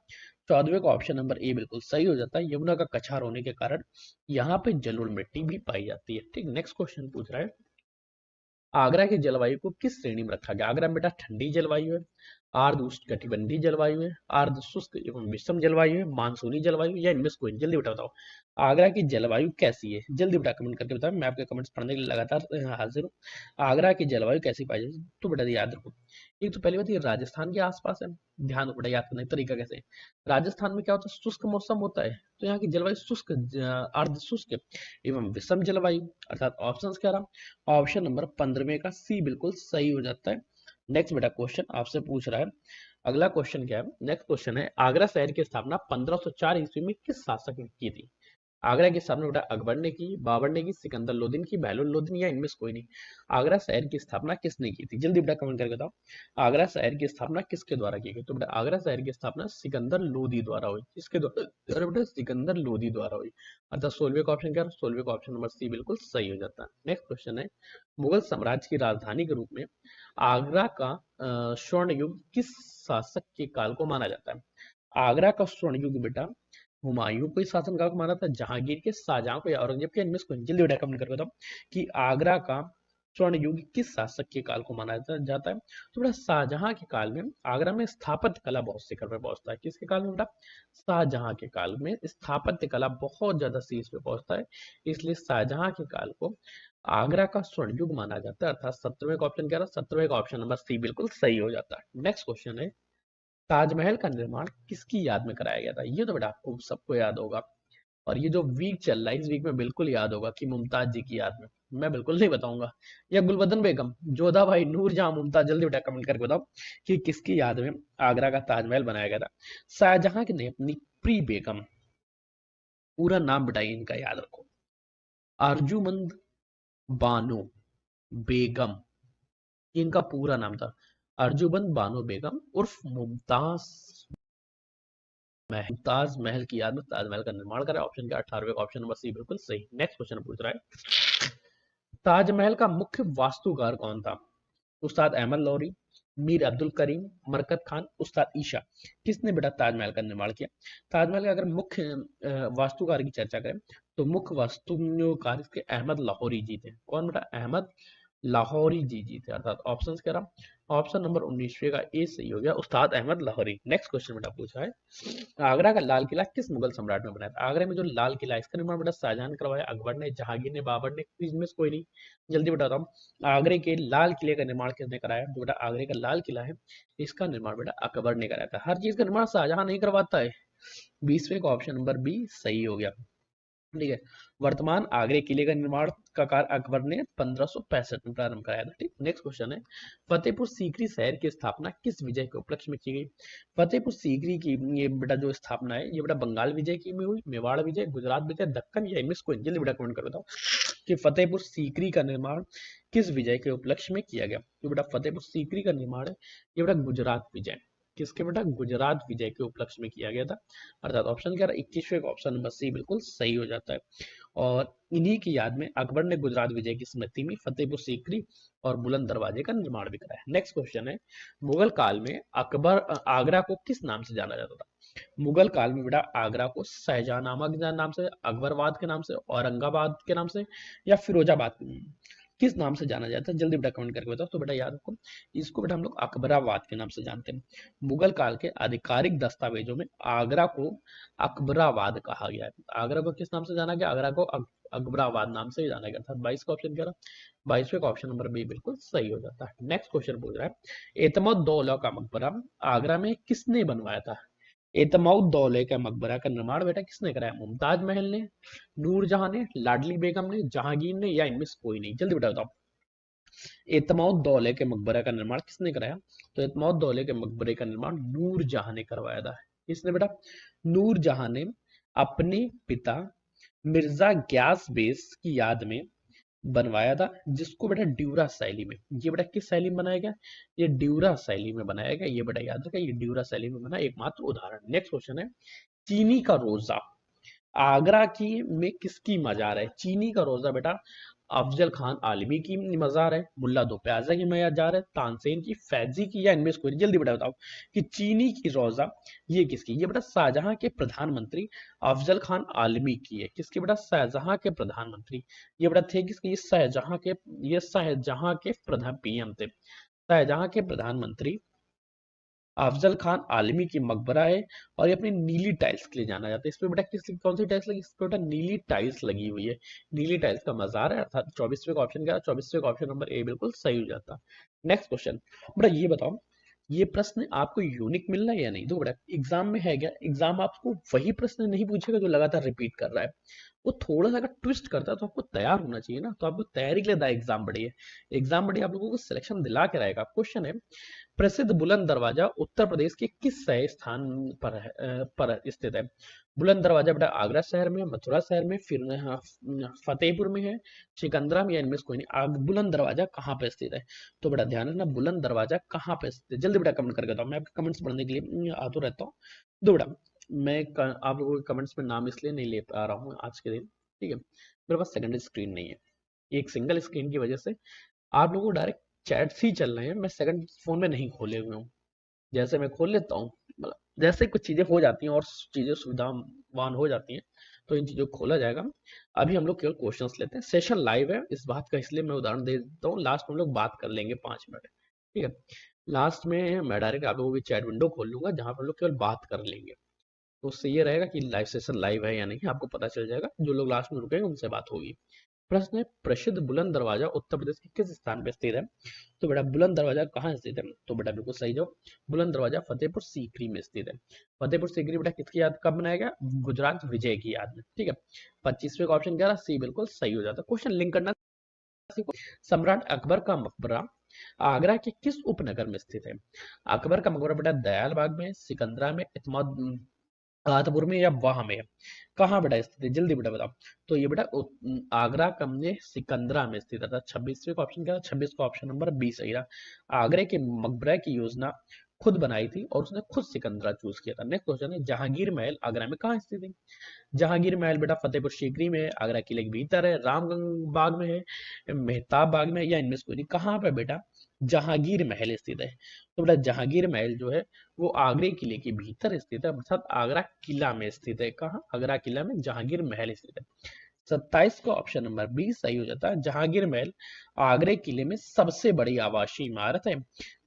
14वें का ऑप्शन नंबर ए बिल्कुल सही हो जाता है। यमुना का कछार होने के कारण यहाँ पे जलोढ़ मिट्टी भी पाई जाती है। ठीक, नेक्स्ट क्वेश्चन पूछ रहा है, आगरा की जलवायु को किस श्रेणी में रखा गया? आगरा में बेटा ठंडी जलवायु है, आर्द्र उष्णकटिबंधीय जलवायु है, आर्द्र शुष्क एवं विषम जलवायु है, मानसूनी जलवायु, या इनमें से कोई? जल्दी बेटा बताओ। आगरा की जलवायु कैसी है? जल्दी बेटा कमेंट करके बताओ, मैं आपके कमेंट्स पढ़ने के लिए लगातार हाजिर हूँ। आगरा की जलवायु कैसी पाई जाती है? तो बेटा याद रखो, एक तो पहली बात ये राजस्थान के आसपास है। ध्यान दो बेटा, याद करने का तरीका कैसे है। राजस्थान में क्या होता है? शुष्क मौसम होता है, तो यहाँ की जलवायु शुष्क, अर्ध शुष्क एवं विषम जलवायु। अर्थात ऑप्शन क्या रहा? ऑप्शन नंबर 15वें का सी बिल्कुल सही हो जाता है। नेक्स्ट बेटा क्वेश्चन आपसे पूछ रहा है, अगला क्वेश्चन क्या है? नेक्स्ट क्वेश्चन है, आगरा शहर की स्थापना 1504 ईस्वी में किस शासक ने की थी? आगरा की स्थापना बेटा अकबर ने की, बाबर ने की, सिकंदर लोदीन की, बहलोल लोदीन, या इनमें से कोई नहीं? आगरा शहर की स्थापना किसने की थी? जल्दी बेटा कमेंट करके बताओ। आगरा शहर की स्थापना किसके द्वारा की गई? तो बेटा आगरा शहर की स्थापना सिकंदर लोदी द्वारा हुई। किसके द्वारा? अरे बेटा सिकंदर लोदी द्वारा हुई। अर्थात 16वें का ऑप्शन क्या है? 16वें का ऑप्शन नंबर सी बिल्कुल सही हो जाता है। नेक्स्ट क्वेश्चन है, मुगल साम्राज्य की राजधानी के रूप में आगरा का स्वर्ण युग किस शासक के काल को माना जाता है? आगरा का स्वर्ण युग बेटा हुमायूं को शासनकाल को माना था, जहांगीर के, शाहजहां को, या औरंगजेब के? इनमें से कोई? जल्दी बेटा कमेंट करके बताओ कि आगरा का स्वर्ण युग किस शासक के काल को माना जाता है? तो बेटा शाहजहां के काल में आगरा में स्थापत्य कला बहुत शिखर पे पहुंचता है। किसके काल में बेटा? शाहजहां के काल में स्थापत्य कला बहुत ज्यादा शीर्ष पे पहुंचता है, इसलिए शाहजहां के काल को आगरा का स्वर्ण युग माना जाता है। अर्थात 17वें का ऑप्शन क्या रहा? 17वें का ऑप्शन नंबर सी बिल्कुल सही हो जाता है। नेक्स्ट क्वेश्चन है, ताजमहल का निर्माण किसकी याद में कराया गया था? ये तो बेटा आपको सबको याद होगा, और ये जो वीक चल रहा है इस वीक में बिल्कुल याद होगा कि मुमताज जी की याद में। मैं बिल्कुल नहीं बताऊंगा, या गुलबदन बेगम, जोधा भाई, नूरजहां, मुमताज? जल्दी बेटा कमेंट करके बताओ कि किसकी याद में आगरा का ताजमहल बनाया गया था? शाहजहां ने अपनी प्री बेगम, पूरा नाम बताइए इनका, याद रखो। अर्जुमंद बानो बेगम, इनका पूरा नाम था अर्जुमंद बानो बेगम उर्फ मुमताज मुमताज महल की याद में ताजमहल का निर्माण करा। ऑप्शन क्या? 18वें का ऑप्शन नंबर सी बिल्कुल सही। नेक्स्ट क्वेश्चन पूछ रहा है, ताजमहल का मुख्य वास्तुकार कौन था? उस्ताद अहमद लौरी, मीर अब्दुल करीम, मरकत खान, उस्ताद ईशा? किसने बेटा ताजमहल का निर्माण किया? ताजमहल का अगर मुख्य वास्तुकार की चर्चा करें तो मुख्य वास्तुकार इसके अहमद लाहौरी जी थे। कौन बेटा? अहमद लाहौरी जी जीते, अर्थात ऑप्शन कह रहा ऑप्शन नंबर 19 का ए सही हो गया, उस्ताद अहमद लाहौरी। नेक्स्ट क्वेश्चन बेटा पूछा है, आगरा का लाल किला किस मुगल सम्राट ने बनाया था? आगरा में जो लाल किला है इसका निर्माण बेटा शाहजहां ने करवाया, अकबर ने, जहांगीर ने, बाबर ने, इनमें से कोई नहीं। जल्दी बताता हूँ, आगरे के लाल किले का निर्माण किसने कराया? जो बेटा आगरे का लाल किला है इसका निर्माण बेटा अकबर ने कराया था। हर चीज का निर्माण शाहजहां नहीं करवाता है। 20वें का ऑप्शन नंबर बी सही हो गया। ठीक है, वर्तमान आगरे किले का निर्माण का कार्य अकबर ने 1565 में प्रारंभ कराया था। ठीक, नेक्स्ट क्वेश्चन है, फतेहपुर सीकरी शहर की स्थापना किस विजय के उपलक्ष्य में की गई? फतेहपुर सीकरी की ये बेटा जो स्थापना है ये बेटा बंगाल विजय की में हुई, मेवाड़ विजय, गुजरात विजय, दक्कन या इनमें से कोई? जल्दी बेटा कमेंट कर बताओ कि फतेहपुर सीकरी का निर्माण किस विजय के उपलक्ष्य में किया गया? तो बेटा फतेहपुर सीकरी का निर्माण है ये बेटा गुजरात विजय, किसके बेटा? गुजरात विजय के उपलक्ष्य में किया गया था, अर्थात ऑप्शन क्या रहा? 21वें का ऑप्शन नंबर सी बिल्कुल सही हो जाता है। और इन्हीं की याद में अकबर ने गुजरात विजय की स्मृति में फतेहपुर सीकरी और बुलंद दरवाजे का निर्माण भी कराया। नेक्स्ट क्वेश्चन है, मुगल काल में आगरा को किस नाम से जाना जाता था? मुगल काल में बेटा आगरा को शाहजहांनामा के नाम से, अकबराबाद के नाम से, औरंगाबाद के नाम से या फिरोजाबाद किस नाम से जाना जाता है? जल्दी बेटा कमेंट करके बताओ। तो बेटा याद रखो, इसको बेटा हम लोग अकबराबाद के नाम से जानते हैं। मुगल काल के आधिकारिक दस्तावेजों में आगरा को अकबराबाद कहा गया है। आगरा को किस नाम से जाना गया? आगरा को अकबराबाद नाम से ही जाना गया था। 22 का ऑप्शन क्या रहा? 22वें का ऑप्शन नंबर बी बिल्कुल सही हो जाता है। नेक्स्ट क्वेश्चन पूछ रहा है, एतमोद्दौला का मकबरा आगरा में किसने बनवाया था? एतमौद्दौले का मकबरा का निर्माण बेटा किसने कराया? मुमताज महल ने, नूरजहां ने, लाडली बेगम ने, जहांगीर ने या इनमें से कोई नहीं? जल्दी बेटा बताओ, एतमौद्दौले के मकबरे का निर्माण किसने कराया? तो एतमौद्दौले के मकबरे का निर्माण नूरजहां ने करवाया था। किसने बेटा? नूरजहां ने अपने पिता मिर्जा ग्यास बेस की याद में बनवाया था, जिसको बेटा ड्यूरा शैली में, ये बेटा किस शैली में बनाया गया? ये ड्यूरा शैली में बनाया गया। ये बेटा याद रखा, ये ड्यूरा शैली में बना एकमात्र उदाहरण। नेक्स्ट क्वेश्चन है, चीनी का रोजा आगरा की में किसकी मजार है? चीनी का रोजा बेटा अफजल खान आलमी की मजार है, मुल्ला दो प्याजा की मजार है, तानसेन की, फैजी की या इनमें से कोई? जल्दी बेटा बताओ कि चीनी की रोजा ये किसकी? ये बेटा शाहजहां के प्रधानमंत्री अफजल खान आलमी की है। किसके बेटा? शाहजहां के प्रधानमंत्री। ये बेटा थे किसके? ये शाहजहां के प्रधान पीएम थे। शाहजहां के प्रधानमंत्री अफजल खान आलमी की मकबरा है और ये अपनी नीली टाइल्स के लिए जाना जाता है। इसमें बेटा कौन सी टाइल्स लगी? इस पे बेटा नीली टाइल्स लगी हुई है, नीली टाइल्स का मजार है, अर्थात 24वें का ऑप्शन क्या है? 24वें का ऑप्शन नंबर ए बिल्कुल सही हो जाता। नेक्स्ट क्वेश्चन बेटा ये बताओ, ये प्रश्न आपको यूनिक मिल रहा है या नहीं? तो बेटा एग्जाम में है क्या? एग्जाम आपको वही प्रश्न नहीं पूछेगा जो लगातार रिपीट कर रहा है, वो थोड़ा सा अगर ट्विस्ट करता है तो आपको तैयार होना चाहिए ना। तो आपको तैयारी के लिए एग्जाम बढ़ी है, एग्जाम बढ़ी आप लोगों को सिलेक्शन दिला के रहेगा। क्वेश्चन है, प्रसिद्ध बुलंद दरवाजा उत्तर प्रदेश के किस स्थान पर स्थित है? बुलंद दरवाजा बेटा आगरा शहर में, मथुरा शहर में, फिर फतेहपुर में है, सिकंदरा में या इनमें से कोई नहीं? बुलंद दरवाजा कहाँ पे स्थित है? तो बेटा ध्यान रखना, बुलंद दरवाजा कहाँ पे स्थित है? जल्दी बेटा कमेंट करके बताओ, मैं आपके कमेंट्स पढ़ने के लिए आता रहता हूँ। दो बेटा आप लोगों के कमेंट्स में नाम इसलिए नहीं ले पा रहा हूँ आज के दिन, ठीक है, मेरे पास सेकेंडरी स्क्रीन नहीं है। एक सिंगल स्क्रीन की वजह से आप लोगों को डायरेक्ट चैट्स ही चल रहे हैं, मैं सेकंड फोन में नहीं खोले हुए हूँ। जैसे मैं खोल लेता हूँ, मतलब जैसे कुछ चीजें हो जाती हैं और चीजें सुविधावान हो जाती हैं तो इन चीजों को खोला जाएगा। अभी हम लोग केवल क्वेश्चंस लेते हैं, सेशन लाइव है इस बात का, इसलिए मैं उदाहरण दे देता हूँ, लास्ट में हम लोग बात कर लेंगे 5 मिनट, ठीक है। लास्ट में मैं डायरेक्ट आप लोगों की चैट विंडो खोल लूंगा जहां पर हम लोग केवल बात कर लेंगे, तो उससे ये रहेगा कि लाइव सेशन लाइव है या नहीं आपको पता चल जाएगा। जो लोग लास्ट में रुकेंगे उनसे बात होगी। प्रश्न है, प्रसिद्ध बुलंद दरवाजा उत्तर प्रदेश के किस स्थान पर स्थित है? तो बेटा बुलंद दरवाजा कहाँ स्थित है? तो बेटा बिल्कुल सही जवाब, बुलंद दरवाजा फतेहपुर सीकरी में स्थित है। फतेहपुर सीकरी बेटा किसकी याद कब बनाया गया? गुजरात विजय की याद में, ठीक है। 25वें का ऑप्शन क्या रहा? सी बिल्कुल सही हो जाता। क्वेश्चन लिंक करना सीखो। सम्राट अकबर का मकबरा आगरा के किस उपनगर में स्थित है? अकबर का मकबरा बेटा दयाल बाग में, सिकंदरा में, आदपुर में या वाह में? कहाँ बेटा स्थित है? जल्दी बेटा बताओ। तो ये बेटा आगरा कम ने सिकंदरा में स्थित था। 26वें का ऑप्शन क्या था? 26 का ऑप्शन नंबर बी सही रहा। आगरे के मकबरा की योजना खुद बनाई थी और उसने खुद सिकंदरा चूज किया था। नेक्स्ट क्वेश्चन है, जहांगीर महल आगरा में कहाँ स्थित है? जहांगीर महल बेटा फतेहपुर सीकरी में है, आगरा किले के भीतर है, रामगंज बाग में है, मेहताब बाग में या इनमें से कोई नहीं? कहाँ पे बेटा जहांगीर महल स्थित है? तो बेटा जहांगीर महल जो है वो आगरे किले के भीतर स्थित है, अर्थात आगरा किला में स्थित है। कहाँ? आगरा किला में जहांगीर महल स्थित है। 27 का ऑप्शन नंबर बी सही हो जाता है। जहांगीर महल आगरे किले में सबसे बड़ी आवासीय इमारत है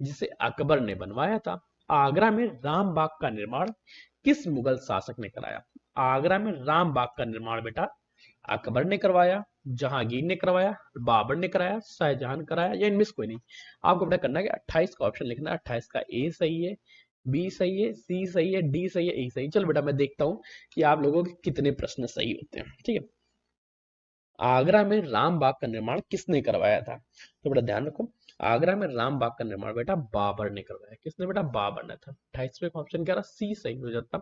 जिसे अकबर ने बनवाया था। आगरा में राम बाग का निर्माण किस मुगल शासक ने कराया? आगरा में राम बाग का निर्माण बेटा अकबर ने करवाया, जहांगीर ने करवाया, बाबर ने कराया, शाहजहां ने कराया, या इनमें से कोई नहीं। आपको बेटा करना है कि 28 का ऑप्शन लिखना है। 28 का ए सही है, बी सही है, सी सही है, डी सही है, ए सही। चलो बेटा मैं देखता हूँ कि आप लोगों के कितने प्रश्न सही होते हैं। ठीक है, आगरा में राम बाग का निर्माण किसने करवाया था? तो बेटा ध्यान रखो, आगरा में राम बाग का निर्माण बेटा बाबर ने करवाया। किसने बेटा? बाबर ने था। 28वें का ऑप्शन क्या रहा? सी सही हो जाता,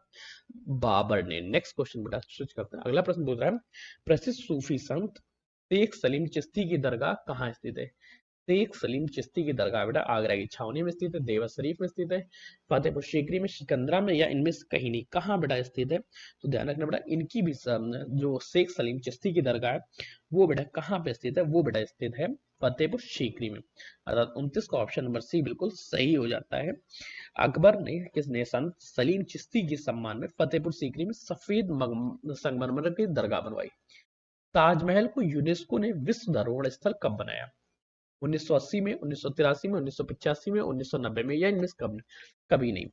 बाबर ने। नेक्स्ट क्वेश्चन बेटा स्विच करते हैं। अगला प्रश्न पूछ रहा है, प्रसिद्ध सूफी संत शेख सलीम चिश्ती की दरगाह कहाँ स्थित है? शेख सलीम चिश्ती की दरगाह बेटा आगरा की छावनी में स्थित है, देवा शरीफ में स्थित है, फतेहपुर सीकरी में, सिकंदरा में, या इनमें से कहीं नहीं। कहाँ बेटा स्थित है? तो ध्यान रखना बेटा, इनकी भी जो शेख सलीम चिश्ती की दरगाह है वो बेटा कहाँ पे स्थित है? वो बेटा स्थित है फतेहपुर सीकरी में। अर्थात 29 का ऑप्शन नंबर सी बिल्कुल सही हो जाता है। अकबर ने किसने संत सलीम चिश्ती के सम्मान में फतेहपुर सीकरी में सफेद संगमरमर की दरगाह बनवाई? ताजमहल को यूनेस्को ने विश्व धरोहर स्थल कब बनाया? 1980 में, 1983 में, 1985 में, 1990 में, या इनमें से कभी नहीं।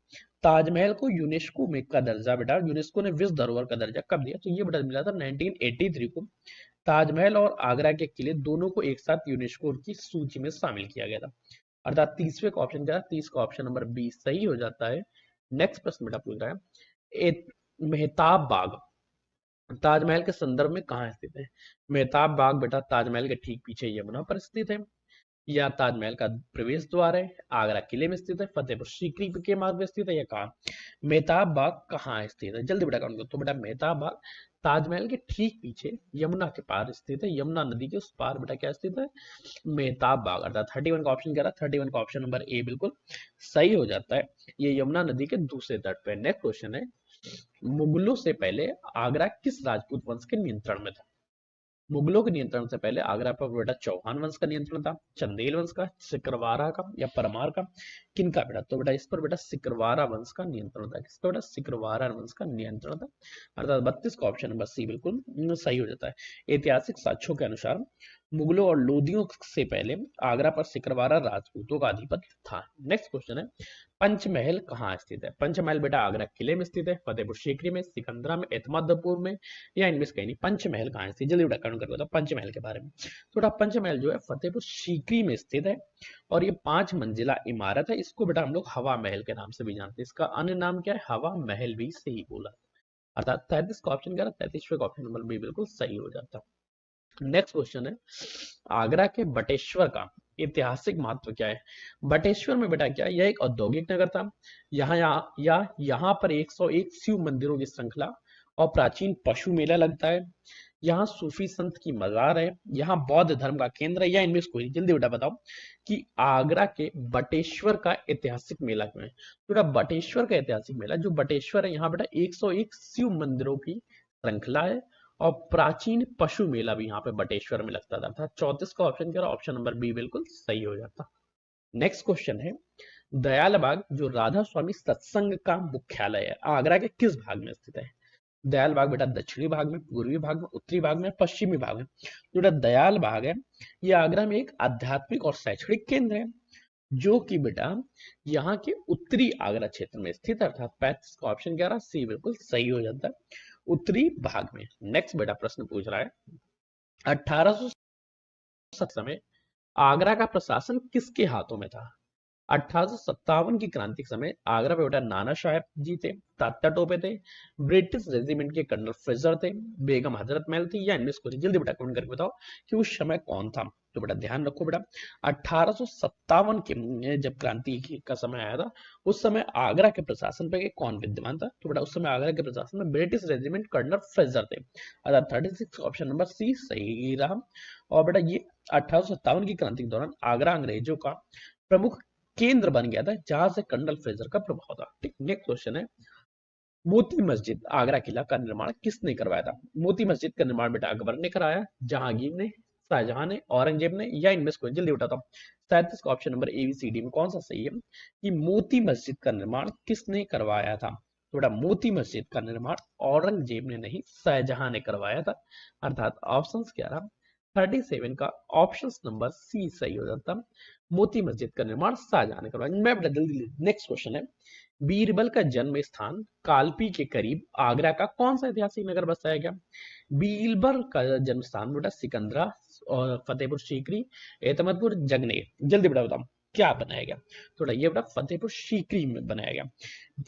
ताजमहल को यूनेस्को में का दर्जा बेटा, यूनेस्को ने विश्व धरोहर का दर्जा कब दिया? तो ये बेटा मिला था 1983 को। ताजमहल और आगरा के किले दोनों को एक साथ यूनेस्को की सूची में शामिल किया गया था। अर्थात 30वें का ऑप्शन क्या है? 30 का ऑप्शन नंबर बी सही हो जाता है। नेक्स्ट प्रश्न बेटा पूछ रहा है, मेहताब बाग ताजमहल के संदर्भ में कहाँ स्थित है? मेहताब बाग बेटा ताजमहल के ठीक पीछे यमुना पर स्थित है, या ताजमहल का प्रवेश द्वार है, आगरा किले में स्थित है, फतेहपुर सीकरी के मार्ग में स्थित है, या कहाँ? मेहताब बाग कहाँ स्थित है? जल्दी बेटा काउंट करो। तो बेटा मेहताब बाग ताजमहल के ठीक पीछे यमुना के पार स्थित है, यमुना नदी के उस पार बेटा क्या स्थित है? मेहताब बाग। अर्थात 31 का ऑप्शन क्या रहा? 31 का ऑप्शन नंबर ए बिल्कुल सही हो जाता है। ये यमुना नदी के दूसरे तट पे। नेक्स्ट क्वेश्चन है, मुगलों से पहले आगरा किस राजपूत वंश के नियंत्रण में था? मुगलों के नियंत्रण से पहले आगरा पर बेटा चौहान वंश का नियंत्रण था, चंदेल वंश का, सिकरवारा का, या परमार का? किनका बेटा? तो बेटा इस पर बेटा सिकरवारा वंश का नियंत्रण था। किसका बेटा? सिकरवारा वंश का नियंत्रण था। अर्थात 32 का ऑप्शन नंबर सी बिल्कुल सही हो जाता है। ऐतिहासिक साक्ष्यों के अनुसार मुगलों और लोदियों से पहले आगरा पर सिकरवारा राजपूतों का अधिपत्य था। नेक्स्ट क्वेश्चन है, पंचमहल कहाँ स्थित है? पंचमहल बेटा आगरा किले में स्थित है, फतेहपुर सीकरी में, सिकंदरा में, एतमादपुर में, या इनमें से कहीं नहीं। पंचमहल कहाँ स्थित? जल्दी बेटा काउंट करके बताओ पंचमहल के बारे में। तो बेटा पंचमहल जो है फतेहपुर सीकरी में स्थित है, और ये 5 मंजिला इमारत है। इसको बेटा हम लोग हवा महल के नाम से भी जानते हैं। इसका अन्य नाम क्या है? हवा महल भी सही बोला। अर्थात 33 का ऑप्शन क्या है? 33वें का ऑप्शन नंबर बी बिल्कुल सही हो जाता है। नेक्स्ट क्वेश्चन है, आगरा के बटेश्वर का ऐतिहासिक महत्व क्या है? बटेश्वर में बेटा क्या है? यह एक औद्योगिक नगर था। यहाँ पर 101 शिव मंदिरों की श्रृंखला और प्राचीन पशु मेला लगता है। यहाँ सूफी संत की मजार है। यहाँ बौद्ध धर्म का केंद्र है, या इनमें से कोई नहीं। जल्दी बेटा बताओ कि आगरा के बटेश्वर का ऐतिहासिक मेला क्यों है? तो बेटा बटेश्वर का ऐतिहासिक मेला, जो बटेश्वर है यहाँ बेटा 101 शिव मंदिरों की श्रृंखला है, और प्राचीन पशु मेला भी यहाँ पे बटेश्वर में लगता था। 34 का ऑप्शन क्या? ऑप्शन नंबर बी बिल्कुल सही हो जाता। नेक्स्ट क्वेश्चन है, दयाल बाग जो राधा स्वामी सत्संग का मुख्यालय है आगरा के किस भाग में स्थित है? दयाल बाग बेटा दक्षिणी भाग में, पूर्वी भाग में, उत्तरी भाग में, पश्चिमी भाग में? जो बेटा दयाल बाग है ये आगरा में एक आध्यात्मिक और शैक्षणिक केंद्र है, जो कि बेटा यहाँ के उत्तरी आगरा क्षेत्र में स्थित है। अर्थात 35 का ऑप्शन क्या रहा? सी बिल्कुल सही हो जाता है, उत्तरी भाग में। नेक्स्ट बेटा प्रश्न पूछ रहा है, 1857 में आगरा का प्रशासन किसके हाथों में था? 1857 की क्रांति के समय आगरा पे बेटा नाना साहेब जी थे, तात्या टोपे थे, ब्रिटिश रेजिमेंट के कर्नल फ्रेजर थे, बेगम हजरत महल थी, या इनमें से जल्दी बेटा कमेंट करके बताओ कि उस समय कौन था? तो बेटा ध्यान रखो बेटा 1857 के जब क्रांति का समय आया था उस समय आगरा के प्रशासन पे कौन विद्यमान था? तो बेटा उस समय आगरा के प्रशासन में ब्रिटिश रेजिमेंट कर्नल फ्रेजर थे। अर्थात 36 ऑप्शन नंबर सी सही रहा। और बेटा ये 1857 की क्रांति के दौरान आगरा अंग्रेजों का प्रमुख केंद्र बन गया था, जहां से कर्नल फ्रेजर का प्रभाव था। ठीक, नेक्स्ट क्वेश्चन है, मोती मस्जिद आगरा किला का निर्माण किसने करवाया था? मोती मस्जिद का निर्माण बेटा अकबर ने कराया, जहांगीर ने, शाहजहां ने, औरंगजेब ने, या इनमें से कोई? जल्दी बताता हूँ। 37 का option number A B C D में कौन सा सही है कि मोती मस्जिद का निर्माण किसने करवाया था? तो बेटा मोती मस्जिद का निर्माण औरंगजेब ने नहीं, शाहजहां ने करवाया था। अर्थात ऑप्शन क्या रहा, 37 का ऑप्शन नंबर सी सही हो जाता। मोती मस्जिद का निर्माण शाहजहां ने करवाया। मैं बेटा जल्दी, नेक्स्ट क्वेश्चन है, बीरबल का जन्म स्थान कालपी के करीब आगरा का कौन सा ऐतिहासिक नगर बसाया गया? बीरबल का जन्म स्थान बेटा सिकंदरा और फतेहपुर सीकरी, एतमतपुर, जगनेर। जल्दी बेटा बताओ क्या बनाया गया? तो बेटा ये बेटा फतेहपुर सीकरी में बनाया गया।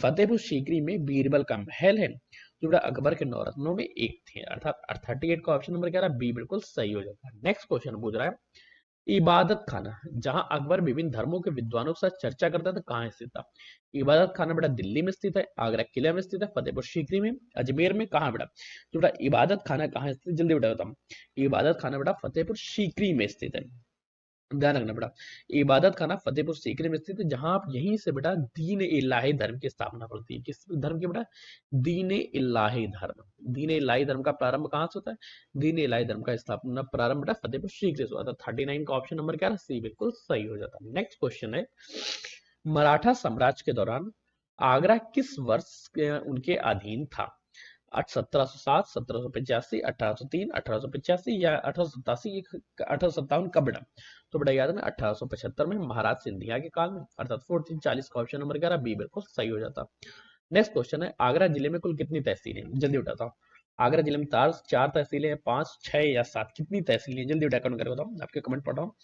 फतेहपुर सीकरी में बीरबल का महल है जो बेटा अकबर के नौरत्नों में एक थे। अर्थात 38 का ऑप्शन नंबर क्या रहा, बी बिल्कुल सही हो जाता है। नेक्स्ट क्वेश्चन पूछ रहा है, इबादत खाना जहां अकबर विभिन्न धर्मों के विद्वानों के साथ चर्चा करता था कहाँ स्थित था? इबादत खाना बेटा दिल्ली में स्थित है, आगरा किले में स्थित है, फतेहपुर सीकरी में, अजमेर में, कहाँ बेटा? तो बेटा इबादत खाना कहाँ स्थित है, जल्दी बेटा बताओ। इबादत खाना बेटा फतेहपुर सीकरी में स्थित है। ध्यान रखना बेटा, इबादत खाना फतेहपुर सीकरी में स्थित है, जहां आप यहीं से बेटा दीन इलाही धर्म की स्थापना होती है। किस धर्म की बेटा? दीन इलाही धर्म। दीन इलाही धर्म का प्रारंभ कहाँ से होता है? दीन इलाही धर्म का स्थापना प्रारंभ बेटा फतेहपुर सीकरी से हुआ था। 39 का ऑप्शन नंबर क्या है, सी बिल्कुल सही हो जाता है। नेक्स्ट क्वेश्चन है, मराठा साम्राज्य के दौरान आगरा किस वर्ष उनके अधीन था? 1707, 1785, 1803, 1885 या 1887, 1857 कब बेटा? तो बेटा याद है ना, 1875 में महाराज सिंधिया के काल में। अर्थात 1440 का ऑप्शन नंबर क्या रहा, बी बिल्कुल सही हो जाता। नेक्स्ट क्वेश्चन है, आगरा जिले में कुल कितनी तहसीलें हैं? जल्दी बताता हूँ। आगरा जिले में चार तहसीलें हैं, 5, 6 या 7? कितनी तहसीलें हैं? जल्दी काउंट करके बताओ, आपके कमेंट पढ़ रहा हूँ।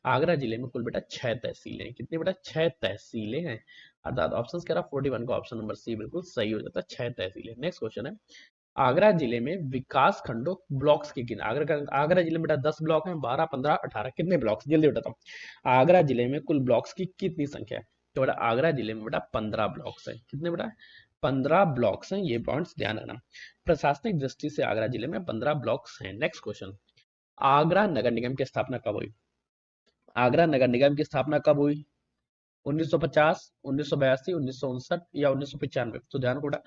आगरा जिले में कुल बेटा 6 तहसीलें हैं। कितनी बेटा? 6 तहसीलें हैं। अर्थात ऑप्शन कह रहा 41 का ऑप्शन नंबर सी बिल्कुल सही हो जाता है, 6 तहसीलें। नेक्स्ट क्वेश्चन है, आगरा जिले में विकास खंडों ब्लॉक्स के गिन। आगरा जिले में बेटा 10 ब्लॉक हैं, 12, 15, 18 कितने ब्लॉक्स? जल्दी बताता हूँ। आगरा जिले में कुल ब्लॉक्स की कितनी संख्या है? तो बेटा आगरा जिले में बेटा 15 ब्लॉक्स हैं। कितने बेटा? 15 ब्लॉक्स हैं। ये पॉइंट्स ध्यान रखना। प्रशासनिक दृष्टि से आगरा जिले में 15 ब्लॉक्स हैं। नेक्स्ट क्वेश्चन, आगरा नगर निगम की स्थापना कब हुई? आगरा नगर निगम की स्थापना कब हुई? 1950, 1982, 1959 या 1995? तो ध्यान को बेटा,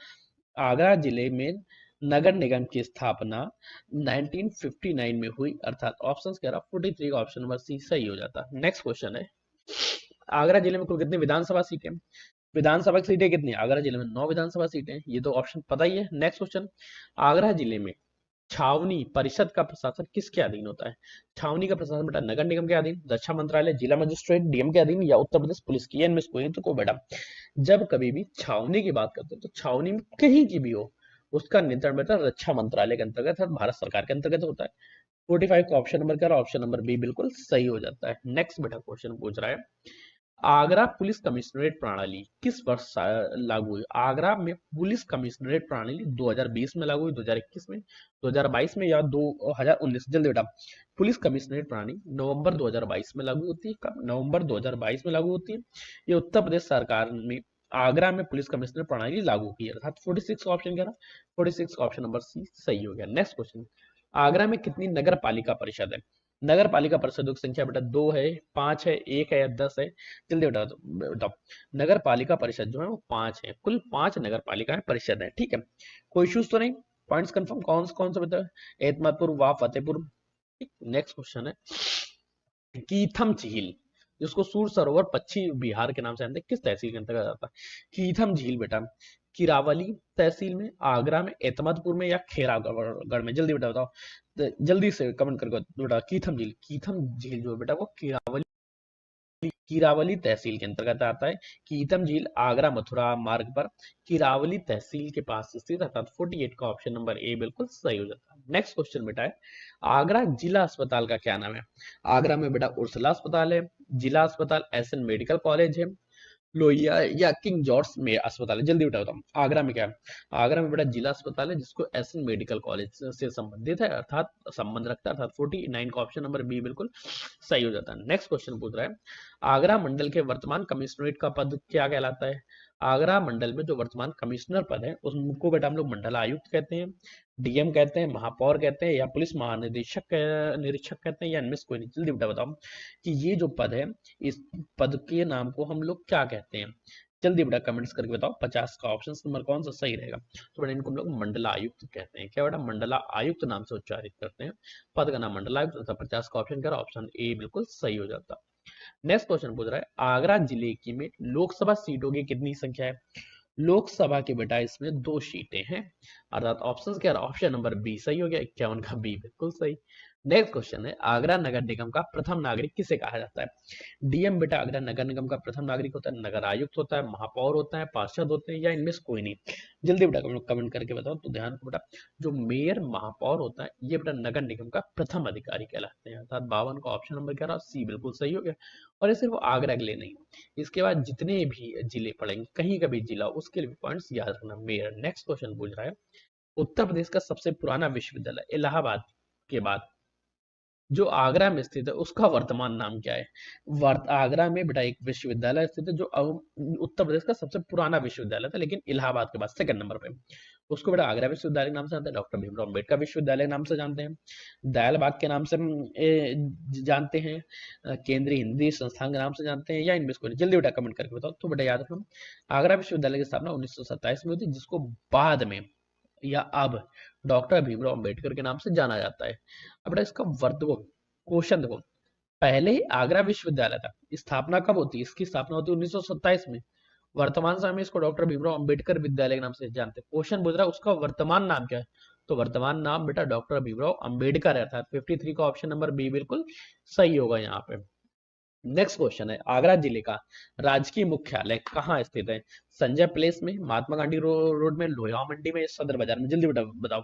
आगरा जिले में नगर निगम की स्थापना 1959 में हुई। अर्थात ऑप्शन कह रहा 43 का ऑप्शन नंबर सी सही हो जाता। नेक्स्ट क्वेश्चन है, आगरा जिले में कुल कितनी विधानसभा सीटें? विधानसभा की सीटें कितनी? आगरा जिले में 9 विधानसभा सीटें। ये तो ऑप्शन पता ही है। नेक्स्ट क्वेश्चन, आगरा जिले में छावनी परिषद का प्रशासन किसके अधीन होता है? छावनी का प्रशासन बेटा नगर निगम के अधीन, रक्षा मंत्रालय, जिला मजिस्ट्रेट, डीएम के अधीन या उत्तर प्रदेश पुलिस की? इनमें से कोई तो को बेटा, जब कभी भी छावनी की बात करते हैं तो छावनी में कहीं की भी हो, उसका नियंत्रण बेटा रक्षा मंत्रालय के अंतर्गत और भारत सरकार के अंतर्गत होता है। 45 का ऑप्शन नंबर क्या? ऑप्शन नंबर बी बिल्कुल सही हो जाता है। नेक्स्ट बेटा क्वेश्चन पूछ रहा है, आगरा पुलिस कमिश्नरेट प्रणाली किस वर्ष लागू हुई? आगरा में पुलिस कमिश्नरेट प्रणाली 2020 में लागू हुई, 2021 में, 2022 में या 2019? जल्दी बेटा, पुलिस कमिश्नरेट प्रणाली नवंबर 2022 में लागू होती है। कब? नवंबर 2022 में लागू होती है। ये उत्तर प्रदेश सरकार में आगरा में पुलिस कमिश्नर प्रणाली लागू की है। अर्थात 46 का ऑप्शन क्या रहा? 46 का ऑप्शन नंबर सी सही हो गया। नेक्स्ट क्वेश्चन, आगरा में कितनी नगर पालिका परिषद है? नगर पालिका परिषदों की संख्या बेटा 2 है, 5 है, 1 है या 10 है? जल्दी बताओ। नगर पालिका परिषद जो है वो 5 है। कुल 5 नगर पालिका परिषद है। ठीक है, कोई इश्यूज तो नहीं? Points confirm? कौन सा बताओ? एतमादपुर, वाह, फतेहपुर। नेक्स्ट क्वेश्चन है, कीथम झील जिसको सूर सरोवर पश्चिम बिहार के नाम से जानते हैं, किस तहसील के अंतर्गत आता है? कीथम झील बेटा किरावली तहसील में, आगरा में, एतमादपुर में या खेरागढ़ में? जल्दी बेटा बताओ, जल्दी से कमेंट करके बेटा। कीथम झील जो है बेटा वो किरावली तहसील के अंतर्गत आता है। कीथम झील आगरा मथुरा मार्ग पर किरावली तहसील के पास स्थित, अर्थात 48 का ऑप्शन नंबर ए बिल्कुल सही हो जाता है। नेक्स्ट क्वेश्चन बेटा है, आगरा जिला अस्पताल का क्या नाम है? आगरा में बेटा उर्सला अस्पताल है, जिला अस्पताल एसएन मेडिकल कॉलेज है, लोहिया या किंग जॉर्ज में अस्पताल है? जल्दी बेटा बताओ, आगरा में क्या है? आगरा में बेटा जिला अस्पताल है जिसको एसएन मेडिकल कॉलेज से संबंधित है, अर्थात संबंध रखता है। अर्थात 49 का ऑप्शन नंबर बी बिल्कुल सही हो जाता है। नेक्स्ट क्वेश्चन पूछ रहा है, आगरा मंडल के वर्तमान कमिश्नरेट का पद क्या कहलाता है? आगरा मंडल में जो वर्तमान कमिश्नर पद है उसको बेटा हम लोग मंडल आयुक्त कहते हैं, डीएम कहते हैं, महापौर कहते हैं या पुलिस महानिदेशक निरीक्षक कहते हैं या इनमें से कोई नहीं? जल्दी बेटा बताओ कि ये जो पद है इस पद के नाम को हम लोग क्या कहते हैं? जल्दी बेटा कमेंट्स करके बताओ, 50 का ऑप्शन नंबर कौन सा सही रहेगा? तो बेटा इनको हम लोग मंडला आयुक्त कहते हैं। क्या बेटा? मंडला आयुक्त नाम से उच्चारित करते हैं, पद का नाम मंडला आयुक्त। 50 का ऑप्शन क्या रहा? ऑप्शन ए बिल्कुल सही हो जाता। नेक्स्ट क्वेश्चन पूछ रहा है, आगरा जिले की में लोकसभा सीटों की कितनी संख्या है? लोकसभा के बेटा इसमें 2 सीटें हैं, अर्थात ऑप्शन क्या रहा, ऑप्शन नंबर बी सही हो गया, 51 का बी बिल्कुल सही। नेक्स्ट क्वेश्चन है, आगरा नगर निगम का प्रथम नागरिक किसे कहा जाता है? डीएम बेटा आगरा नगर निगम का प्रथम नागरिक होता है, नगर आयुक्त होता है, महापौर होता है, पार्षद होते हैं, या इनमें से कोई नहीं? जल्दी बेटा कमेंट करके बताओ। तो ध्यान रखो बेटा, जो मेयर महापौर होता है ये बेटा नगर निगम का प्रथम अधिकारी कहलाते हैं, अर्थात 52 का ऑप्शन नंबर क्या रहा, सी बिल्कुल सही हो गया। और ये सिर्फ आगरा के लिए नहीं, इसके बाद जितने भी जिले पड़ेंगे, कहीं का भी जिला हो, उसके लिए पॉइंट्स याद रखना मेयर। नेक्स्ट क्वेश्चन पूछ रहा है, उत्तर प्रदेश का सबसे पुराना विश्वविद्यालय इलाहाबाद के बाद जो आगरा में स्थित है उसका वर्तमान नाम क्या है? आगरा में बेटा एक विश्वविद्यालय स्थित है जो उत्तर प्रदेश का सबसे पुराना विश्वविद्यालय था, लेकिन इलाहाबाद के बाद सेकंड नंबर पे। उसको बेटा आगरा विश्वविद्यालय के नाम से जानते हैं, डॉक्टर भीमराव अम्बेडकर विश्वविद्यालय के नाम से जानते हैं, दयाल बाग के नाम से जानते हैं, केंद्रीय हिंदी संस्थान के नाम से जानते हैं, या इनमें से कोई नहीं? जल्दी बेटा कमेंट करके बताओ। तो बेटा याद रखना, आगरा विश्वविद्यालय की स्थापना 1927 में हुई थी, जिसको बाद में या अब डॉक्टर भीमराव अंबेडकर के नाम से जाना जाता है। अब बेटा इसका वर्त को क्वेश्चन देखो, पहले ही आगरा विश्वविद्यालय था, स्थापना कब होती है? इसकी स्थापना होती है 1927 में, वर्तमान समय में इसको डॉक्टर भीमराव अंबेडकर विद्यालय के नाम से जानते हैं। क्वेश्चन पूछ रहा है उसका वर्तमान नाम क्या है? तो वर्तमान नाम बेटा डॉक्टर भीमराव अंबेडकर है, था 53 का ऑप्शन नंबर बी बिल्कुल सही होगा यहाँ पे। नेक्स्ट क्वेश्चन है, आगरा जिले का राजकीय मुख्यालय कहाँ स्थित है? संजय प्लेस में, महात्मा गांधी रोड में, लोहिया मंडी में, सदर बाजार में? जल्दी बताओ।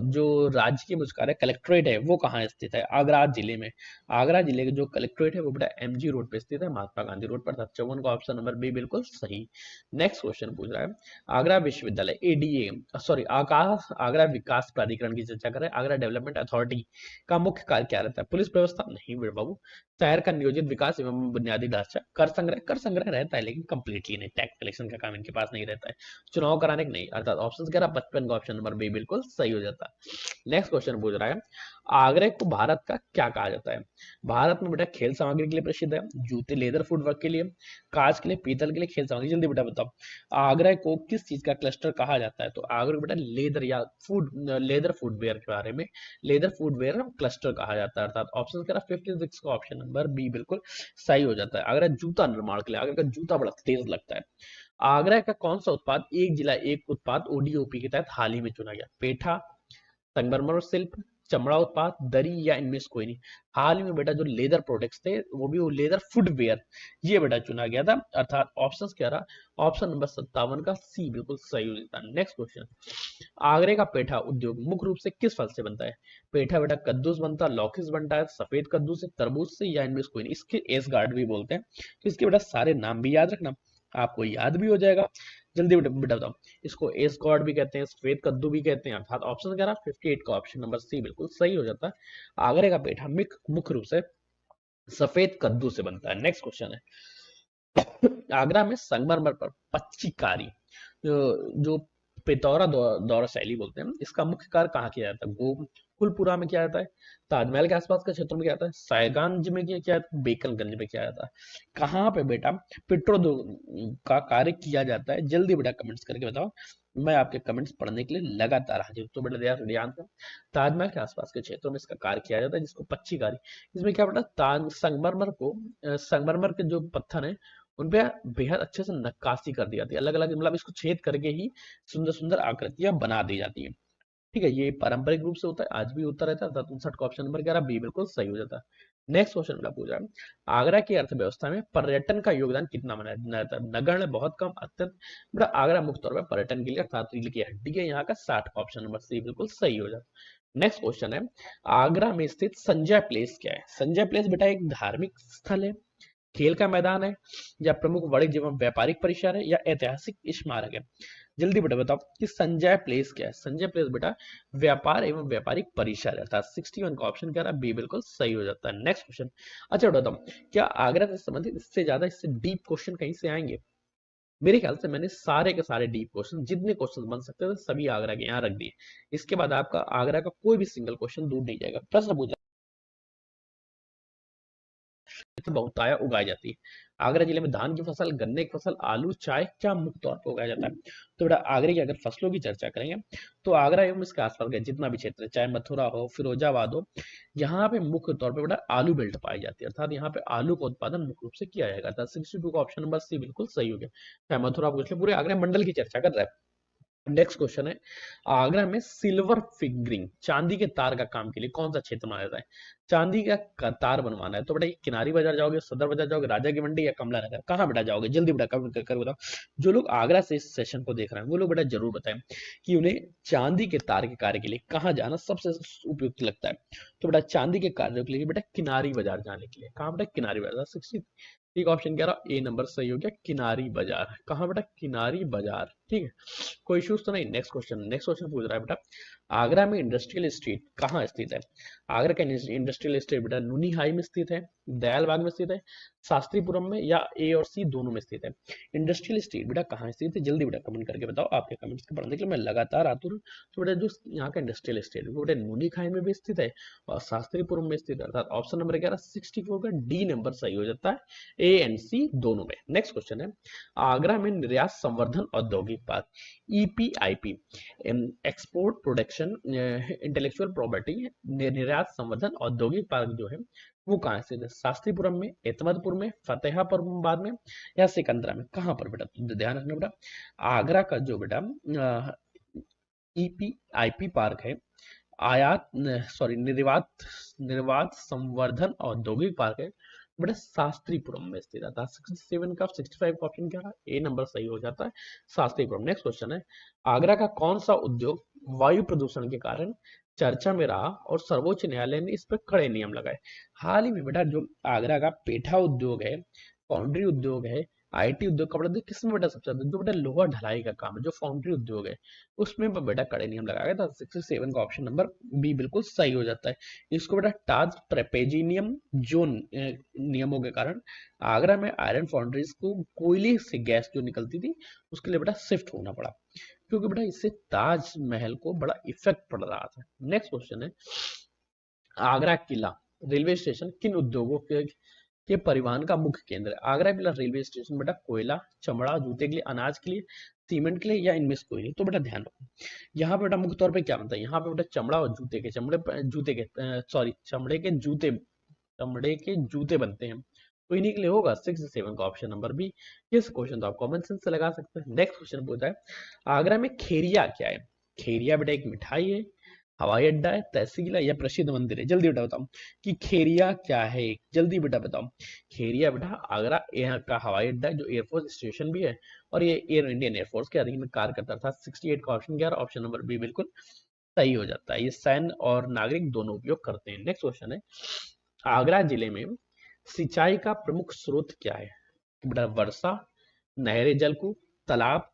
जो राजकीय मुख्यालय कलेक्ट्रेट है वो कहाँ स्थित है? आगरा जिले में। आगरा जिले के जो कलेक्ट्रेट है वो बेटा एमजी रोड पे स्थित है, महात्मा गांधी रोड पर। 54 का ऑप्शन नंबर बी बिल्कुल सही। नेक्स्ट क्वेश्चन पूछ रहा है, आगरा विश्वविद्यालय एडीए सॉरी आगरा विकास प्राधिकरण की चर्चा करें, आगरा डेवलपमेंट अथॉरिटी का मुख्य कार्य क्या रहता है? पुलिस व्यवस्था नहीं बेटा बाबू, शहर का नियोजित विकास एवं बुनियादी ढांचा, कर संग्रह रहता है लेकिन कंप्लीटली नहीं, टैक्स कलेक्शन का काम इनके पास नहीं रहता है, चुनाव कराने का नहीं, अर्थात ऑप्शन क्या रहा, 55 का ऑप्शन नंबर बी बिल्कुल सही हो जाता है। नेक्स्ट क्वेश्चन पूछ रहा है, आगरे को भारत का क्या कहा जाता है? भारत में बेटा खेल सामग्री के लिए प्रसिद्ध है, जूते लेदर फुटवर्क के लिए, कांच के लिए, पीतल के लिए, खेल सामग्री। जल्दी बेटा बताओ, आगरा को किस चीज का क्लस्टर कहा जाता है? तो आगरा को बेटा लेदर या लेदर फुटवेयर के बारे में, लेदर फुटवेयर क्लस्टर कहा जाता है, अर्थात ऑप्शन क्या रहा, 56 का ऑप्शन नंबर बी बिल्कुल सही हो जाता है। आगरा जूता निर्माण के लिए, आगरा का जूता बड़ा तेज लगता है। आगरा का कौन सा उत्पाद एक जिला एक उत्पाद ओडीओपी के तहत हाल ही में चुना गया? पेठा, संगमरमर शिल्प, चमड़ा उत्पाद, दरी, या इनमें से कोई नहीं? हाल ही में बेटा जो लेदर प्रोडक्ट्स थे वो भी वो लेदर फुटवेयर, ये बेटा चुना गया था, अर्थात ऑप्शन क्या रहा, ऑप्शन नंबर 57 का सी बिल्कुल सही हो जाता है। नेक्स्ट क्वेश्चन, आगरे का पेठा उद्योग मुख्य रूप से किस फल से बनता है? पेठा बेटा कद्दू से बनता है, लौकी से बनता है, सफेद कद्दू से, तरबूज से, या इनमें से कोई नहीं? इसके एस गार्ड भी बोलते हैं, तो इसके बेटा सारे नाम भी याद रखना, आपको याद भी हो जाएगा। जल्दी बेटा बताओ, इसको एस गॉड भी कहते हैं, सफेद कद्दू भी कहते हैं, अर्थात ऑप्शन क्या रहा, 58 का ऑप्शन नंबर सी बिल्कुल सही हो जाता है। आगरे का पेठा मुख्य रूप से सफेद कद्दू से बनता है। नेक्स्ट क्वेश्चन है, आगरा में संगमरमर पर पच्चीकारी जो पिथौरा दौरा शैली बोलते हैं, इसका मुख्य कार्य कहाँ किया जाता है? गोकुलपुरा में किया जाता है, ताजमहल के आसपास के क्षेत्र में किया जाता है, सायगंज में किया जाता है, बेकनगंज में किया जाता है? कहाँ पे बेटा पेट्रो का कार्य किया जाता है? जल्दी बेटा कमेंट्स करके बताओ, मैं आपके कमेंट्स पढ़ने के लिए लगातार हाजिर हूं। तो बेटा ध्यान से, ताजमहल के आसपास के क्षेत्रों में इसका कार्य किया जाता है, जिसको पच्चीकारी। इसमें क्या बेटा, संगमरमर के जो पत्थर है उन पे बेहद अच्छे से नक्काशी कर दी जाती है, अलग अलग मतलब इसको छेद करके ही सुंदर सुंदर आकृतियां बना दी जाती है। ठीक है, ये पारंपरिक रूप से होता है, आज भी होता रहता है। 59 का ऑप्शन नंबर 11 बी बिल्कुल सही हो जाता है। नेक्स्ट क्वेश्चन मेरा पूछा है, आगरा की अर्थव्यवस्था में पर्यटन का योगदान कितना माना जाता है? नगण्य, बहुत कम, अत्यंत? बेटा आगरा मुख्य तौर पर पर्यटन के लिए अर्थात रील की हड्डी है यहाँ का, 60 का ऑप्शन नंबर सी बिल्कुल सही हो जाता है। नेक्स्ट क्वेश्चन है, आगरा में स्थित संजय प्लेस क्या है? संजय प्लेस बेटा एक धार्मिक स्थल है, खेल का मैदान है, या प्रमुख वाणिज्य एवं व्यापारिक परिसर है, या ऐतिहासिक स्मारक है? जल्दी बेटा बताओ कि संजय प्लेस क्या है? संजय प्लेस बेटा व्यापार एवं व्यापारिक परिसर है, अर्थात 61 का ऑप्शन क्या रहा, बी बिल्कुल सही हो जाता है। नेक्स्ट क्वेश्चन, अच्छा बताओ, क्या आगरा से संबंधित इससे ज्यादा इससे डीप क्वेश्चन कहीं से आएंगे? मेरे ख्याल से मैंने सारे के सारे डीप क्वेश्चन, जितने क्वेश्चन बन सकते थे सभी आगरा के यहाँ रख दिए। इसके बाद आपका आगरा का कोई भी सिंगल क्वेश्चन दूर नहीं जाएगा। प्रश्न पूछा बहुतायत उगाई जाती है। आगरा जिले में धान की फसल, गन्ने की फसल, आलू, चाय क्या मुख्य तौर पर उगाया जाता है? तो बेटा आगरे की अगर फसलों की चर्चा करेंगे तो आगरा एवं इसके आसपास का जितना भी क्षेत्र है, चाहे मथुरा हो, फिरोजाबाद हो, यहाँ पे मुख्य तौर पे बेटा आलू बेल्ट पाई जाती है, अर्थात यहाँ पे आलू का उत्पादन मुख्य रूप से किया जाएगा। 62 का ऑप्शन नंबर सी बिल्कुल सही हो गया। चाहे मथुरा पूछ ले, पूरे आगरा मंडल की चर्चा कर रहा है। नेक्स्ट क्वेश्चन है, आगरा में सिल्वर फिंगरिंग चांदी के तार का काम के लिए कौन सा क्षेत्र माना जाता है? चांदी का तार बनवाना है तो बेटा किनारी बाजार जाओगे, सदर बाजार जाओगे, राजा की मंडी या कमला नगर, कहाँ बेटा जाओगे? जल्दी बेटा कमेंट कर बताओ। जो लोग आगरा से इस सेशन को देख रहे हैं वो लोग बेटा जरूर बताएं कि उन्हें चांदी के तार के कार्य के लिए कहाँ जाना सबसे उपयुक्त लगता है। तो बेटा चांदी के कार्य के लिए बेटा किनारी बाजार जाने के लिए, कहाँ बेटा? किनारी बाजार। 63 का ऑप्शन कह रहा ए नंबर सही हो गया, किनारी बाजार। कहाँ बेटा? किनारी बाजार। ठीक है, कोई इश्यूज तो नहीं। नेक्स्ट क्वेश्चन पूछ रहा है बेटा, आगरा में इंडस्ट्रियल स्ट्रीट कहाँ स्थित है? आगरा का इंडस्ट्रियल स्ट्रीट बेटा नूनी हाई में स्थित है, दयालबाग में स्थित है, शास्त्रीपुरम में, या ए और सी दोनों में स्थित है? इंडस्ट्रियल स्ट्रीट बेटा कहाँ स्थित है? जल्दी बेटा कमेंट करके बताओ। आपके कमेंट्स के पढ़ने के लिए मैं लगातार आता हूँ। तो बेटा जो यहाँ का इंडस्ट्रियल स्ट्रीट है वो बेटा नूनी खाई में भी स्थित है और शास्त्रीपुरम में स्थित है, अर्थात ऑप्शन नंबर 11 64 का डी नंबर सही हो जाता है, ए एंड सी दोनों में। नेक्स्ट क्वेश्चन है, आगरा में निर्यात संवर्धन औद्योगिक park EPIP export production intellectual property निर्यात संवर्धन औद्योगिक पार्क जो है वो कहाँ स्थित है? शास्त्रीपुरम में, एतमदपुर में, फतेहाबाद में, या सिकंदरा में? कहाँ पर बेटा? तो ध्यान रखना बेटा, आगरा का जो बेटा ईपीआईपी पार्क है, निर्वात संवर्धन औद्योगिक पार्क है बेटा शास्त्रीपुरम में स्थित है। 67 का 65 का ऑप्शन क्या रहा? ए नंबर सही हो जाता है, शास्त्रीपुरम। नेक्स्ट क्वेश्चन है, आगरा का कौन सा उद्योग वायु प्रदूषण के कारण चर्चा में रहा और सर्वोच्च न्यायालय ने इस पर कड़े नियम लगाए? हाल ही में बेटा जो आगरा का पेठा उद्योग है, फाउंड्री उद्योग है, आईटी उद्योग का बेटा किसमें बेटा सबसे ज्यादा? जो बेटा लोहा ढलाई का काम है, जो फाउंड्री उद्योग है उसमें बेटा कड़े नियम लगाया गया था। 67 का ऑप्शन नंबर बी बिल्कुल सही हो जाता है। इसको बेटा टाज ट्रेपेजियम जोन नियमों के कारण आगरा में आयरन फाउंड्रीज को कोयले से गैस जो निकलती थी उसके लिए बेटा शिफ्ट होना पड़ा, क्योंकि बेटा इससे ताजमहल को बड़ा इफेक्ट पड़ रहा था। नेक्स्ट क्वेश्चन है, आगरा किला रेलवे स्टेशन किन उद्योगों के परिवहन का मुख्य केंद्र है? आगरा किला रेलवे स्टेशन बेटा कोयला, चमड़ा, जूते के लिए, अनाज के लिए, सीमेंट के लिए, या इनमें से कोई नहीं? तो बेटा ध्यान रखो, यहाँ पे बेटा मुख्य तौर पे क्या बनता है? यहाँ पे बेटा चमड़ा और चमड़े के जूते बनते हैं, तो इन्हीं के लिए होगा 67 का ऑप्शन नंबर बी। इस क्वेश्चन तो आप कॉमन सेंस से लगा सकते हैं। नेक्स्ट क्वेश्चन पूछा है, आगरा में खेरिया क्या है? खेरिया बेटा एक मिठाई है, हवाई अड्डा है, तहसील है, या प्रसिद्ध मंदिर है? जल्दी बेटा बताओ कि खेरिया क्या है, जल्दी बेटा बताओ। खेरिया बेटा आगरा का हवाई अड्डा है जो एयरफोर्स स्टेशन भी है और ये इंडियन एयरफोर्स के अधीन में कार्य करता था। 68 का ऑप्शन क्या है? ऑप्शन नंबर बी बिल्कुल सही हो जाता है, ये सैन्य और नागरिक दोनों उपयोग करते हैं। नेक्स्ट क्वेश्चन है, आगरा जिले में सिंचाई का प्रमुख स्रोत क्या है? बेटा वर्षा, नहरें, जलकूप, तालाब,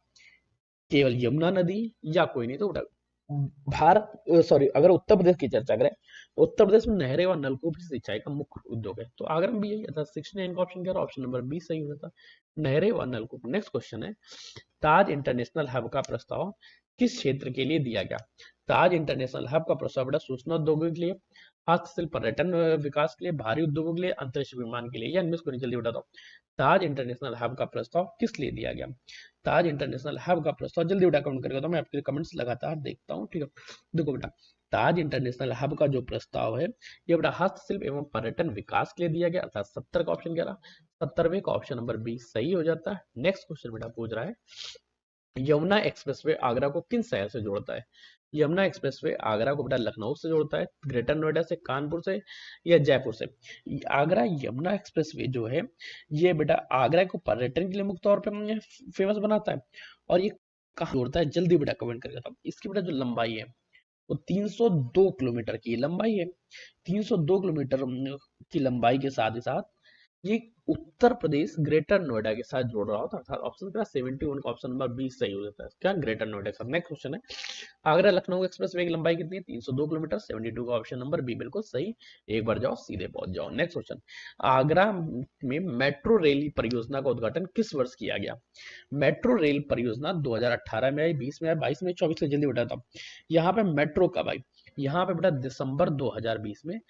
केवल यमुना नदी, या कोई नहीं? तो बेटा अगर उत्तर प्रदेश की चर्चा करें तो उत्तर प्रदेश में नहरें और नलकूप की सिंचाई का मुख्य उद्योग है, तो आगरा में भी यही था। 69 का ऑप्शन क्या है? ऑप्शन नंबर बी सही होता है, नहरें और नलकूप। नेक्स्ट क्वेश्चन है, ताज इंटरनेशनल हब का प्रस्ताव किस क्षेत्र के लिए दिया गया? ताज इंटरनेशनल हब का प्रस्ताव बेटा सूचना उद्योगों के लिए, हस्तशिल्प पर्यटन विकास के लिए, भारी उद्योगों के लिए, अंतरिक्ष विमान के लिए, या इनमें से कोई? जल्दी बताओ, ताज इंटरनेशनल हब का प्रस्ताव किस लिए दिया गया? ताज इंटरनेशनल हब का प्रस्ताव जल्दी बेटा कमेंट करके बताओ, मैं आपके कमेंट्स लगातार देखता हूँ। ठीक है, देखो बेटा ताज इंटरनेशनल हब का जो प्रस्ताव है ये बेटा हस्तशिल्प एवं पर्यटन विकास के लिए दिया गया, अर्थात 70 का ऑप्शन क्या रहा? 70वें का ऑप्शन नंबर बी सही हो जाता है। नेक्स्ट क्वेश्चन बेटा पूछ रहा है, यमुना एक्सप्रेसवे आगरा को किन शहर से जोड़ता है? यमुना एक्सप्रेसवे आगरा को बेटा लखनऊ से जोड़ता है, ग्रेटर नोएडा से, कानपुर से, या जयपुर से? आगरा यमुना एक्सप्रेसवे जो है ये बेटा आगरा को पर्यटन के लिए मुख्य तौर पर फेमस बनाता है, और ये कहाँ जोड़ता है? जल्दी बेटा कमेंट करके बताओ। इसकी बेटा जो लंबाई है वो 302 किलोमीटर की लंबाई है। 302 किलोमीटर की लंबाई के साथ ही साथ ये उत्तर प्रदेश ग्रेटर नोएडा के साथ जोड़ रहा होता है, ऑप्शन का 71 का ऑप्शन नंबर बी सही हो जाता है, क्या? ग्रेटर नोएडा का। नेक्स्ट क्वेश्चन है, आगरा लखनऊ एक्सप्रेसवे की लंबाई कितनी है? 302 किलोमीटर, 72 का ऑप्शन नंबर बी बिल्कुल सही। एक बार जाओ सीधे पहुंच जाओ। नेक्स्ट क्वेश्चन, आगरा में मेट्रो रेल परियोजना का उद्घाटन किस वर्ष किया गया? मेट्रो रेल परियोजना 2018 में आई, 20 में आई, 22 में, 24 में? जल्दी बताता हूँ, यहाँ पे मेट्रो कब आई? यहाँ पे बेटा दिसंबर 2020 में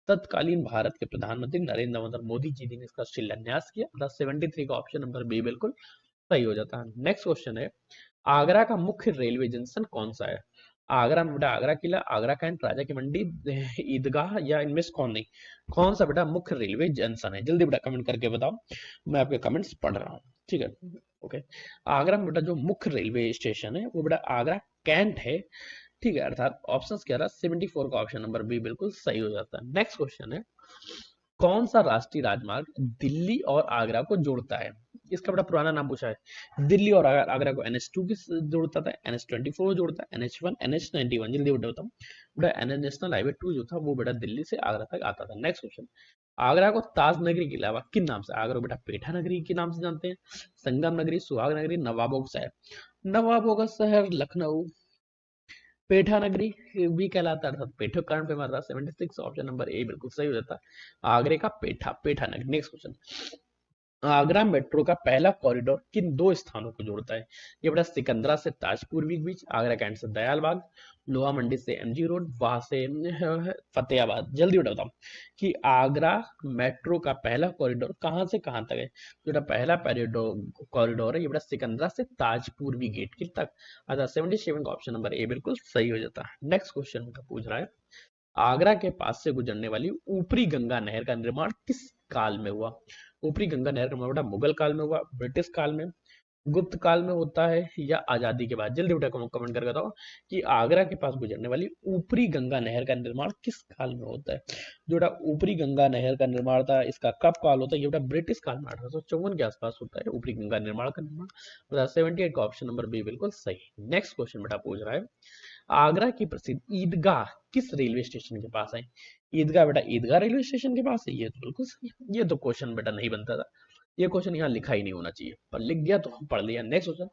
तत्कालीन भारत के प्रधानमंत्री नरेंद्र मोदी जी ने इसका शिलान्यास किया। 73 का ऑप्शन नंबर बी बिल्कुल सही हो जाता है। नेक्स्ट क्वेश्चन है, आगरा का मुख्य रेलवे जंक्शन कौन सा है? आगरा में बेटा आगरा किला, आगरा कैंट, राजा की मंडी, ईदगाह या इनमें से कौन नहीं? कौन सा बेटा मुख्य रेलवे जंक्शन है? जल्दी बेटा कमेंट करके बताओ, मैं आपके कमेंट्स पढ़ रहा हूँ। ठीक है, ओके। आगरा में बेटा जो मुख्य रेलवे स्टेशन है वो बेटा आगरा कैंट है। ठीक है, अर्थात ऑप्शन क्या रहा? 74 का ऑप्शन नंबर बी बिल्कुल सही हो जाता है। नेक्स्ट क्वेश्चन है, कौन सा राष्ट्रीय राजमार्ग दिल्ली और आगरा को जोड़ता है? इसका बड़ा पुराना नाम पूछा है। दिल्ली और आगरा को NH2 किस जोड़ता था? NH24 जोड़ता है, NH1, NH91। जल्दी बेटा बताओ। बेटा NH नेशनल हाईवे 2 जो था वो बेटा दिल्ली से आगरा तक आता था। नेक्स्ट क्वेश्चन, आगरा को ताज नगरी के अलावा किन नाम से? आगरा को बेटा पेठा नगरी के नाम से जानते हैं, संगम नगरी, सुहाग नगरी, नवाबों का शहर। नवाबों का शहर लखनऊ, पेठा नगरी भी कहलाता है, अर्थात पेठो कारण पे मार रहा। 76 ऑप्शन नंबर ए बिल्कुल सही हो जाता है। आगरे का पेठा नगरी। नेक्स्ट क्वेश्चन, आगरा मेट्रो का पहला कॉरिडोर किन दो स्थानों को जोड़ता है? ये बेटा सिकंदरा से ताजपुर के बीच, आगरा कैंट से दयालबाग, लोहा मंडी से MG रोड, वहां से फतेहाबाद। जल्दी बेटा बताओ कि आगरा मेट्रो का पहला कॉरिडोर कहां से कहां तक है? जो पहला कॉरिडोर है ये बेटा सिकंदरा से ताजपुर गेट के तक। अच्छा, 77 का ऑप्शन नंबर ए बिल्कुल सही हो जाता है। नेक्स्ट क्वेश्चन पूछ रहा है, आगरा के पास से गुजरने वाली ऊपरी गंगा नहर का निर्माण किस काल में हुआ? ऊपरी गंगा नहर का निर्माण बेटा मुगल काल में हुआ, ब्रिटिश काल में, गुप्त काल में होता है या आजादी के बाद? जल्दी बेटा कमेंट करके बताओ कि आगरा के पास गुजरने वाली ऊपरी गंगा नहर का निर्माण किस काल में होता है? जो बेटा ऊपरी गंगा नहर का निर्माण था इसका कब काल होता है? ये बेटा ब्रिटिश काल में 1854 के आसपास होता है ऊपरी गंगा निर्माण का निर्माण। 78 का ऑप्शन नंबर बी बिल्कुल सही। नेक्स्ट क्वेश्चन बेटा पूछ रहा है, आगरा की प्रसिद्ध ईदगाह किस रेलवे स्टेशन के पास है? ईदगाह बेटा ईदगाह रेलवे स्टेशन के पास है, ये तो बिल्कुल सही है। ये तो क्वेश्चन बेटा नहीं बनता था, ये क्वेश्चन यहाँ लिखा ही नहीं होना चाहिए, पर लिख गया तो हम पढ़ लिया। Next question,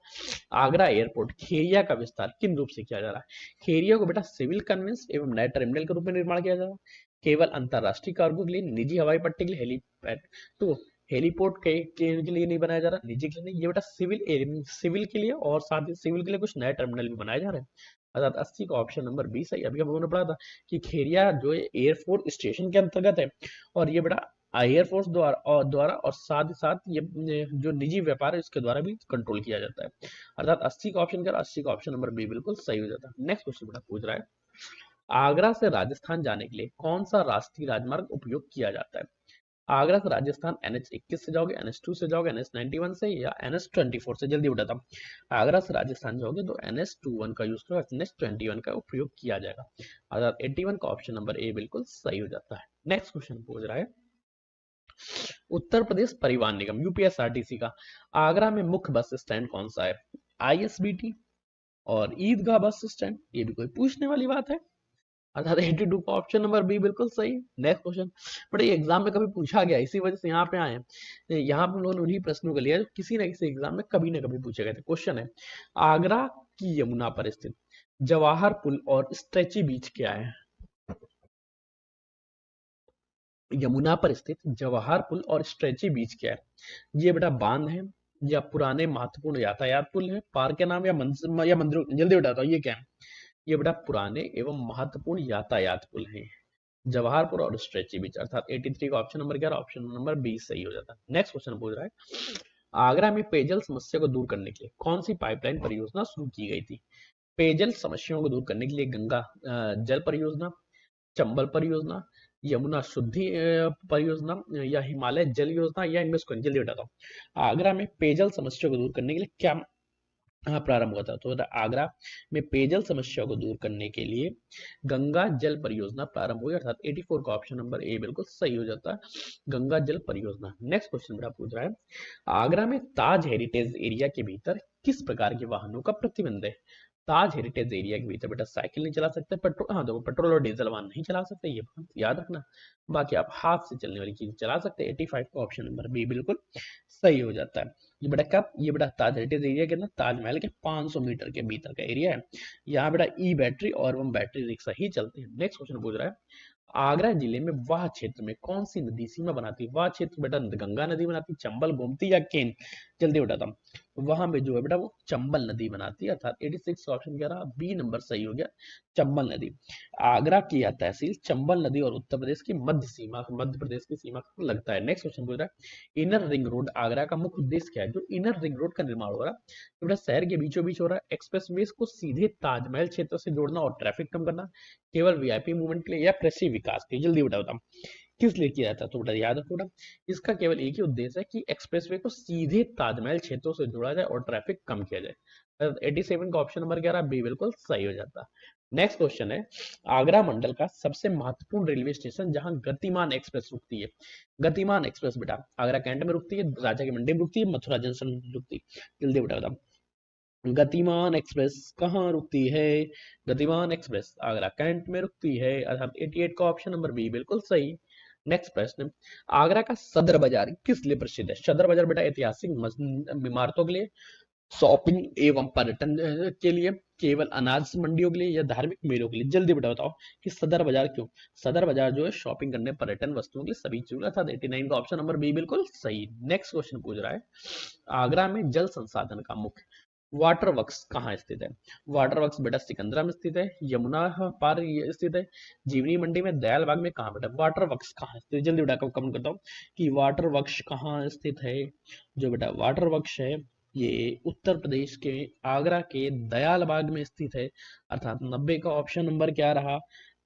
Agra airport Kheria का विस्तार किन रूप से किया जा रहा है? खेरिया को बेटा सिविल कन्वेंस एवं नए टर्मिनल के रूप में निर्माण किया जा रहा है, केवल अंतरराष्ट्रीय कार्गो के लिए, निजी हवाई पट्टी के लिए, हेलीपैड। तो हेलीपोर्ट के लिए नहीं बनाया जा रहा, निजी के लिए नहीं, ये बेटा सिविल के लिए, और साथ ही सिविल के लिए कुछ नए टर्मिनल भी बनाए जा रहे हैं। अर्थात 80 का ऑप्शन नंबर बी सही। अभी हम लोगों ने पढ़ा था कि खेरिया जो है एयरफोर्स स्टेशन के अंतर्गत है, और ये बेटा एयरफोर्स और साथ ही साथ ये जो निजी व्यापार है इसके द्वारा भी कंट्रोल किया जाता है। अर्थात 80 का ऑप्शन 80 का ऑप्शन नंबर बी बिल्कुल सही हो जाता है। नेक्स्ट क्वेश्चन बेटा पूछ रहा है, आगरा से राजस्थान जाने के लिए कौन सा राष्ट्रीय राजमार्ग उपयोग किया जाता है? आगरा से राजस्थान NH21 से जाओगे, NH2 से जाओगे, NH91 से या NH24 से? जल्दी बताता हूँ। आगरा से राजस्थान जाओगे तो NH21 का यूज करो, NH21 का उपयोग किया जाएगा। अर्थात 81 का ऑप्शन नंबर ए बिल्कुल सही हो जाता है। नेक्स्ट क्वेश्चन पूछ रहा है, उत्तर प्रदेश परिवहन निगम UPSRTC का आगरा में मुख्य बस स्टैंड कौन सा है? ISBT और ईदगाह बस स्टैंड? ये भी कोई पूछने वाली बात है। अर्थात 82 का ऑप्शन नंबर बी बिल्कुल सही। नेक्स्ट क्वेश्चन, बट ये एग्जाम में कभी पूछा गया, इसी वजह से यहाँ पे आए हैं। यहाँ पे हम लोगों ने उन्हीं प्रश्नों को लिया जो किसी न किसी एग्जाम में कभी ना कभी पूछे गए थे। क्वेश्चन है, आगरा की यमुना पर स्थित जवाहर पुल और स्ट्रेची बीच क्या है? यमुना पर स्थित जवाहर पुल और स्ट्रेची बीच क्या है? ये बेटा बांध है, या पुराने महत्वपूर्ण यातायात पुल है, पार्क के नाम, या मंदिर? जल्दी बताता हूँ ये क्या है? ये बेटा पुराने एवं महत्वपूर्ण यातायात पुल हैं, जवाहरपुर और स्ट्रेची बीच। अर्थात 83 का ऑप्शन नंबर क्या? ऑप्शन नंबर बी सही हो जाता है। नेक्स्ट क्वेश्चन पूछ रहा है, आगरा में पेयजल समस्या को दूर करने के लिए कौन सी पाइपलाइन परियोजना शुरू की गई थी? पेयजल समस्याओं को दूर करने के लिए गंगा जल परियोजना, चंबल परियोजना, यमुना शुद्धि परियोजना, या हिमालय जल योजना, या इनमें से जल्दी बताता हूँ। आगरा में पेयजल समस्या को दूर करने के लिए क्या प्रारंभ हुआ था? तो आगरा में पेयजल समस्या को दूर करने के लिए गंगा जल परियोजना प्रारंभ हुई। अर्थात 84 का ऑप्शन नंबर ए बिल्कुल सही हो जाता है, गंगा जल परियोजना। नेक्स्ट क्वेश्चन मेरा पूछ रहा है, आगरा में ताज हेरिटेज एरिया के भीतर किस प्रकार के वाहनों का प्रतिबंध है? ताज हेरिटेज एरिया के भीतर बेटा साइकिल नहीं चला सकते, पेट्रोल, हाँ देखो, पेट्रोल और डीजल वाहन नहीं चला सकते, ये बात याद रखना। बाकी आप हाथ से चलने वाली चीज चला सकते हैं। 85 का ऑप्शन नंबर बी बिल्कुल सही हो जाता है। ये बेटा कब? ये बेटा ताज हेरिटेज एरिया के ना ताजमहल के 500 मीटर के भीतर का एरिया है। यहाँ बेटा ई बैटरी और वो बैटरी रिक्शा ही चलते हैं। नेक्स्ट क्वेश्चन पूछ रहा है, आगरा जिले में वाह क्षेत्र में कौन सी नदी सीमा बनाती है? वाह क्षेत्र बेटा गंगा नदी बनाती है, चंबल, गोमती या केन? जल्दी बताता हूँ। वहां पे जो है बेटा वो चंबल नदी बनाती है, अर्थात 86 ऑप्शन क्या रहा, बी नंबर सही हो गया, चंबल नदी। आगरा की यह तहसील चंबल नदी और उत्तर प्रदेश की मध्य सीमा, मध्य प्रदेश की सीमा को लगता है। नेक्स्ट क्वेश्चन पूछ रहा है, इनर रिंग रोड आगरा का मुख्य उद्देश्य क्या है? जो इनर रिंग रोड का निर्माण हो रहा है तो बेटा शहर के बीचों बीच हो रहा है, एक्सप्रेसवेज को सीधे ताजमहल क्षेत्र से जोड़ना और ट्रैफिक कम करना, केवल वीआईपी मूवमेंट के लिए या कृषि विकास के लिए? जल्दी बताओ किस लिए किया जाता है? तो बेटा याद रखो बेटा, इसका केवल एक ही उद्देश्य है कि एक्सप्रेसवे को सीधे ताजमहल क्षेत्रों से जोड़ा जाए और ट्रैफिक कम किया जाए। 87 का ऑप्शन नंबर क्या रहा, बी बिल्कुल सही हो जाता। नेक्स्ट क्वेश्चन है, आगरा मंडल का सबसे महत्वपूर्ण रेलवे स्टेशन जहां गतिमान एक्सप्रेस रुकती है। गतिमान एक्सप्रेस बेटा आगरा कैंट में रुकती है, राजा की मंडी में रुकती है, मथुरा जंक्शन में रुकती है? जल्दी बेटा बताओ, गतिमान एक्सप्रेस कहाँ रुकती है? गतिमान एक्सप्रेस आगरा कैंट में रुकती है, अर्थात 88 का ऑप्शन नंबर बी बिल्कुल सही। नेक्स्ट प्रश्न, आगरा का सदर बाजार किस लिए प्रसिद्ध है? सदर बाजार बेटा ऐतिहासिक इमारतों के लिए, शॉपिंग एवं पर्यटन के लिए, केवल अनाज मंडियों के लिए, या धार्मिक मेलों के लिए? जल्दी बेटा बताओ कि सदर बाजार क्यों? सदर बाजार जो है शॉपिंग करने, पर्यटन वस्तुओं के लिए, सभी चीजों का था। 89 का ऑप्शन नंबर बी बिल्कुल सही। नेक्स्ट क्वेश्चन पूछ रहा है, आगरा में जल संसाधन का मुख्य वाटर वर्क्स कहाँ स्थित है? वाटर वर्क्स बेटा सिकंदरा में स्थित है, यमुना पार ये स्थित है, जीवनी मंडी में, दयाल बाग में, कहाँ बेटा वाटर वर्क्स कहाँ स्थित है? जल्दी बेटा कमेंट करता हूँ कि वाटर वर्क्स कहाँ स्थित है। जो बेटा वाटर वर्क्स है ये उत्तर प्रदेश के आगरा के दयाल बाग में स्थित है, अर्थात 90 का ऑप्शन नंबर क्या रहा,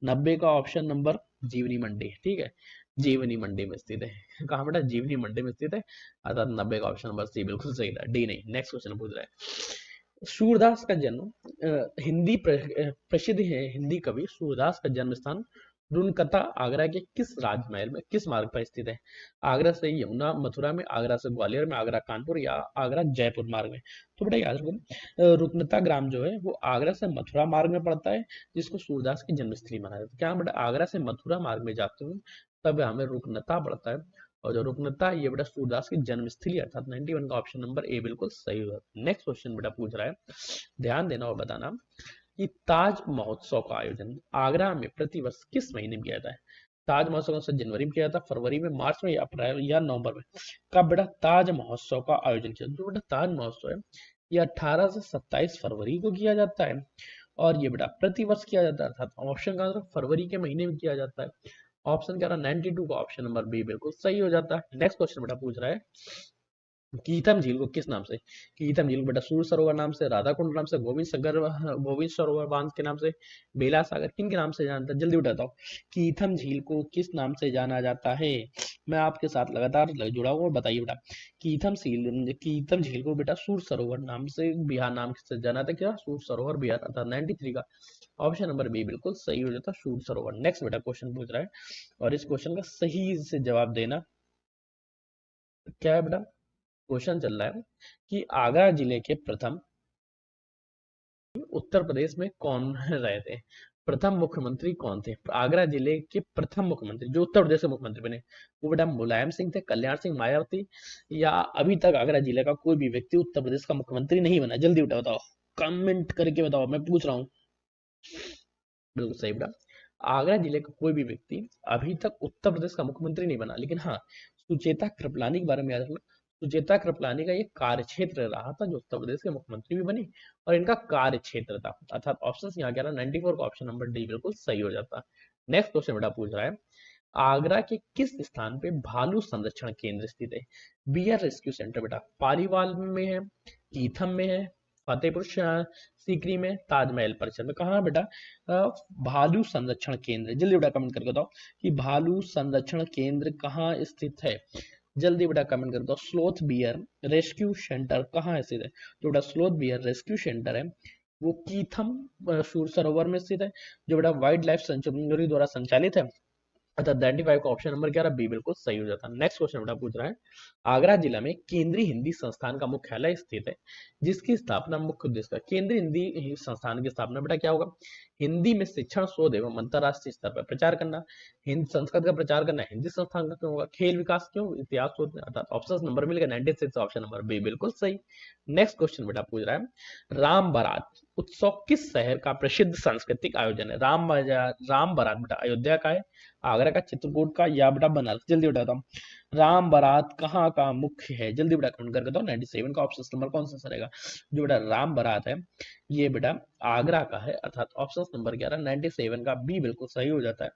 90 का ऑप्शन नंबर जीवनी मंडी, ठीक है, जीवनी मंडी में स्थित है। कहाँ बेटा, जीवनी मंडी में स्थित है, अर्थात 90 का ऑप्शन नंबर सी बिल्कुल सही था, डी नहीं। नेक्स्ट क्वेश्चन पूछ रहा है, सूरदास का जन्म हिंदी प्रसिद्ध है हिंदी कवि सूरदास का जन्म स्थान रुनकता आगरा के किस राजमहल में, किस मार्ग पर स्थित है? आगरा से यमुना मथुरा में, आगरा से ग्वालियर में, आगरा कानपुर, या आगरा जयपुर मार्ग में? तो बेटा याद रखो, रुकनता ग्राम जो है वो आगरा से मथुरा मार्ग में पड़ता है, जिसको सूरदास की जन्मस्थली माना जाता है। क्या बेटा आगरा से मथुरा मार्ग में जाते हुए तब हमें रुकनता पड़ता है, और जो रुकनता ये बेटा सूरदास की जन्मस्थली, अर्थात 91 का ऑप्शन नंबर ए बिल्कुल सही होगा। नेक्स्ट क्वेश्चन बेटा पूछ रहा है, ध्यान देना और बताना कि ताज महोत्सव का आयोजन आगरा में प्रतिवर्ष किस महीने में किया जाता है? ताज महोत्सव कौन सा जनवरी में किया जाता है, फरवरी में, मार्च में, या अप्रैल या नवंबर में? कब बेटा ताज महोत्सव का आयोजन किया? जो बेटा ताज महोत्सव है ये 18 से 27 फरवरी को किया जाता है, और ये बेटा प्रतिवर्ष किया जाता है, अर्थात ऑप्शन का आंसर फरवरी के महीने में किया जाता है। ऑप्शन क्या रहा, 92 का ऑप्शन नंबर बी बिल्कुल सही हो जाता है। नेक्स्ट क्वेश्चन बेटा पूछ रहा है, कीथम झील को किस नाम से? कीथम झील को बेटा सूर सरोवर नाम से, राधा कुंड नाम से, गोविंद सरोवर बांध के नाम से, बेला सागर, किन के नाम से जानता है? जल्दी बताओ कीथम झील को किस नाम से जाना जाता है? मैं आपके साथ लगातार जुड़ा हुआ, बताइए बेटा। कीथम झील को बेटा सूर सरोवर नाम से, बिहार नाम से जाना था, क्या सूर सरोवर बिहार, अर्थात 93 का ऑप्शन नंबर बी बिल्कुल सही हो जाता, सूर सरोवर। नेक्स्ट बेटा क्वेश्चन पूछ रहा है, और इस क्वेश्चन का सही से जवाब देना। क्या है बेटा, क्वेश्चन चल रहा है कि आगरा जिले के प्रथम उत्तर प्रदेश में कौन रहे थे? प्रथम मुख्यमंत्री कौन थे? आगरा जिले के प्रथम मुख्यमंत्री जो उत्तर प्रदेश के मुख्यमंत्री बने वो बेटा मुलायम सिंह थे, कल्याण सिंह, मायावती, या अभी तक आगरा जिले का कोई भी व्यक्ति उत्तर प्रदेश का मुख्यमंत्री नहीं बना? जल्दी बेटा बताओ, कमेंट करके बताओ, मैं पूछ रहा हूँ। बिल्कुल सही बेटा, आगरा जिले का कोई भी व्यक्ति अभी तक उत्तर प्रदेश का मुख्यमंत्री नहीं बना, लेकिन हाँ सुचेता कृपलानी के बारे में याद रखना। सुचेता कृपलानी का ये कार्य क्षेत्र रहा था जो उत्तर प्रदेश के मुख्यमंत्री भी बनी, और इनका कार्य क्षेत्र था, अर्थात ऑप्शन यहाँ क्या रहा, 94 का ऑप्शन नंबर डी बिल्कुल सही हो जाता। नेक्स्ट क्वेश्चन बेटा पूछ रहा है, आगरा के किस स्थान पे भालू संरक्षण केंद्र स्थित है? बियर रेस्क्यू सेंटर बेटा पालीवाल में है, कीथम में है, फतेहपुर सीकरी में, ताजमहल परिसर में, कहाँ बेटा भालू संरक्षण केंद्र? जल्दी बेटा कमेंट करके बताओ कि भालू संरक्षण केंद्र कहाँ स्थित है? जल्दी बेटा कमेंट कर दो। स्लोथ बियर रेस्क्यू सेंटर कहाँ स्थित है? जो बेटा स्लोथ बियर रेस्क्यू सेंटर है वो कीथम सूर सरोवर में स्थित है, जो बेटा वाइल्ड लाइफ सेंचुरी द्वारा संचालित है, अर्थात 95 का ऑप्शन नंबर क्या रहा, बी बिल्कुल सही हो जाता। नेक्स्ट क्वेश्चन बेटा पूछ रहा है, आगरा जिला में केंद्रीय हिंदी संस्थान का मुख्यालय स्थित है, जिसकी स्थापना मुख्य उद्देश्य, केंद्रीय हिंदी संस्थान की स्थापना बेटा क्या होगा? हिंदी में शिक्षण, शोध एवं अंतरराष्ट्रीय स्तर पर प्रचार करना, हिंदी संस्कृत का प्रचार करना, हिंदी संस्थान का क्यों होगा? खेल विकास क्यों, इतिहास शोध, अर्थात ऑप्शन नंबर मिल गया 96, ऑप्शन नंबर बी बिल्कुल सही। नेक्स्ट क्वेश्चन बेटा पूछ रहा है, राम बारात उत्सव किस शहर का प्रसिद्ध सांस्कृतिक आयोजन है? राम बारात बेटा अयोध्या का है, आगरा का, चित्रकूट का, या बेटा बनारस? जल्दी बताता हूँ। राम बारात कहाँ का मुख्य है? जल्दी बेटा कमेंट करके दो। 97 का ऑप्शन नंबर कौन सा रहेगा? जो बेटा राम बारात है ये बेटा आगरा का है, अर्थात ऑप्शन नंबर 11 97 का बी बिल्कुल सही हो जाता है।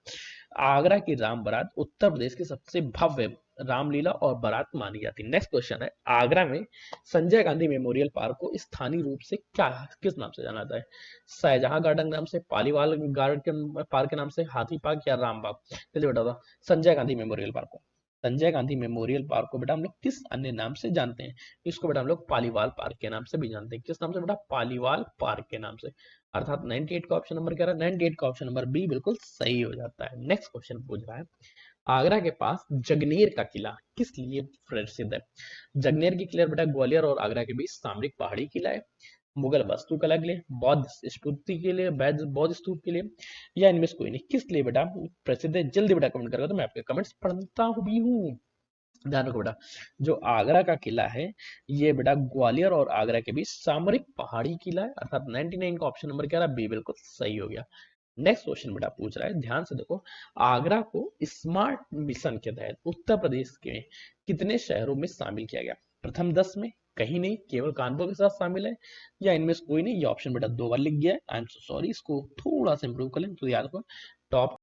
आगरा की राम बारात उत्तर प्रदेश की सबसे भव्य रामलीला और बारात मानी जाती है। नेक्स्ट क्वेश्चन है, आगरा में संजय गांधी मेमोरियल पार्क को स्थानीय रूप से क्या किस नाम से जाना जाता है? शाहजहां गार्डन नाम से, पालीवाल गार्डन पार्क के नाम से, हाथी पार्क या रामबाग? चलिए बेटा बताओ। संजय गांधी मेमोरियल पार्क को, संजय गांधी मेमोरियल पार्क को बेटा हम लोग किस अन्य नाम से जानते हैं? इसको बेटा हम लोग पालीवाल पार्क के नाम से भी जानते हैं। किस नाम से बेटा? पालीवाल पार्क के नाम से। अर्थात 98 का ऑप्शन नंबर क्या रहा? 98 का ऑप्शन नंबर बी बिल्कुल सही हो जाता है। नेक्स्ट क्वेश्चन पूछ रहा है, आगरा के पास जगनेर का किला किस लिए प्रसिद्ध है? जगनेर की किला बेटा ग्वालियर और आगरा के बीच सामरिक पहाड़ी किला है, मुगल वास्तुकला के लिए, बौद्ध स्फूर्ति के लिए, बौद्ध स्तूप के लिए, या इनमें से कोई नहीं? किस लिए बेटा प्रसिद्ध है? जल्दी बेटा कमेंट करेगा तो मैं आपके कमेंट्स पढ़ता भी हूँ। ध्यान रखो बेटा, जो आगरा का किला है ये बेटा ग्वालियर और आगरा के बीच सामरिक पहाड़ी किला है, अर्थात 99 का ऑप्शन नंबर क्या रहा? बी बिल्कुल सही हो गया। नेक्स्ट क्वेश्चन बेटा पूछ रहा है, ध्यान से देखो, आगरा को स्मार्ट मिशन के तहत उत्तर प्रदेश के कितने शहरों में शामिल किया गया? प्रथम 10 में, कहीं नहीं, केवल कानपुर के साथ शामिल है, या इनमें से कोई नहीं? ये ऑप्शन बेटा 2 बार लिख गया है। आई एम सो सॉरी, इसको थोड़ा सा इंप्रूव कर लें। तो याद रखो, टॉप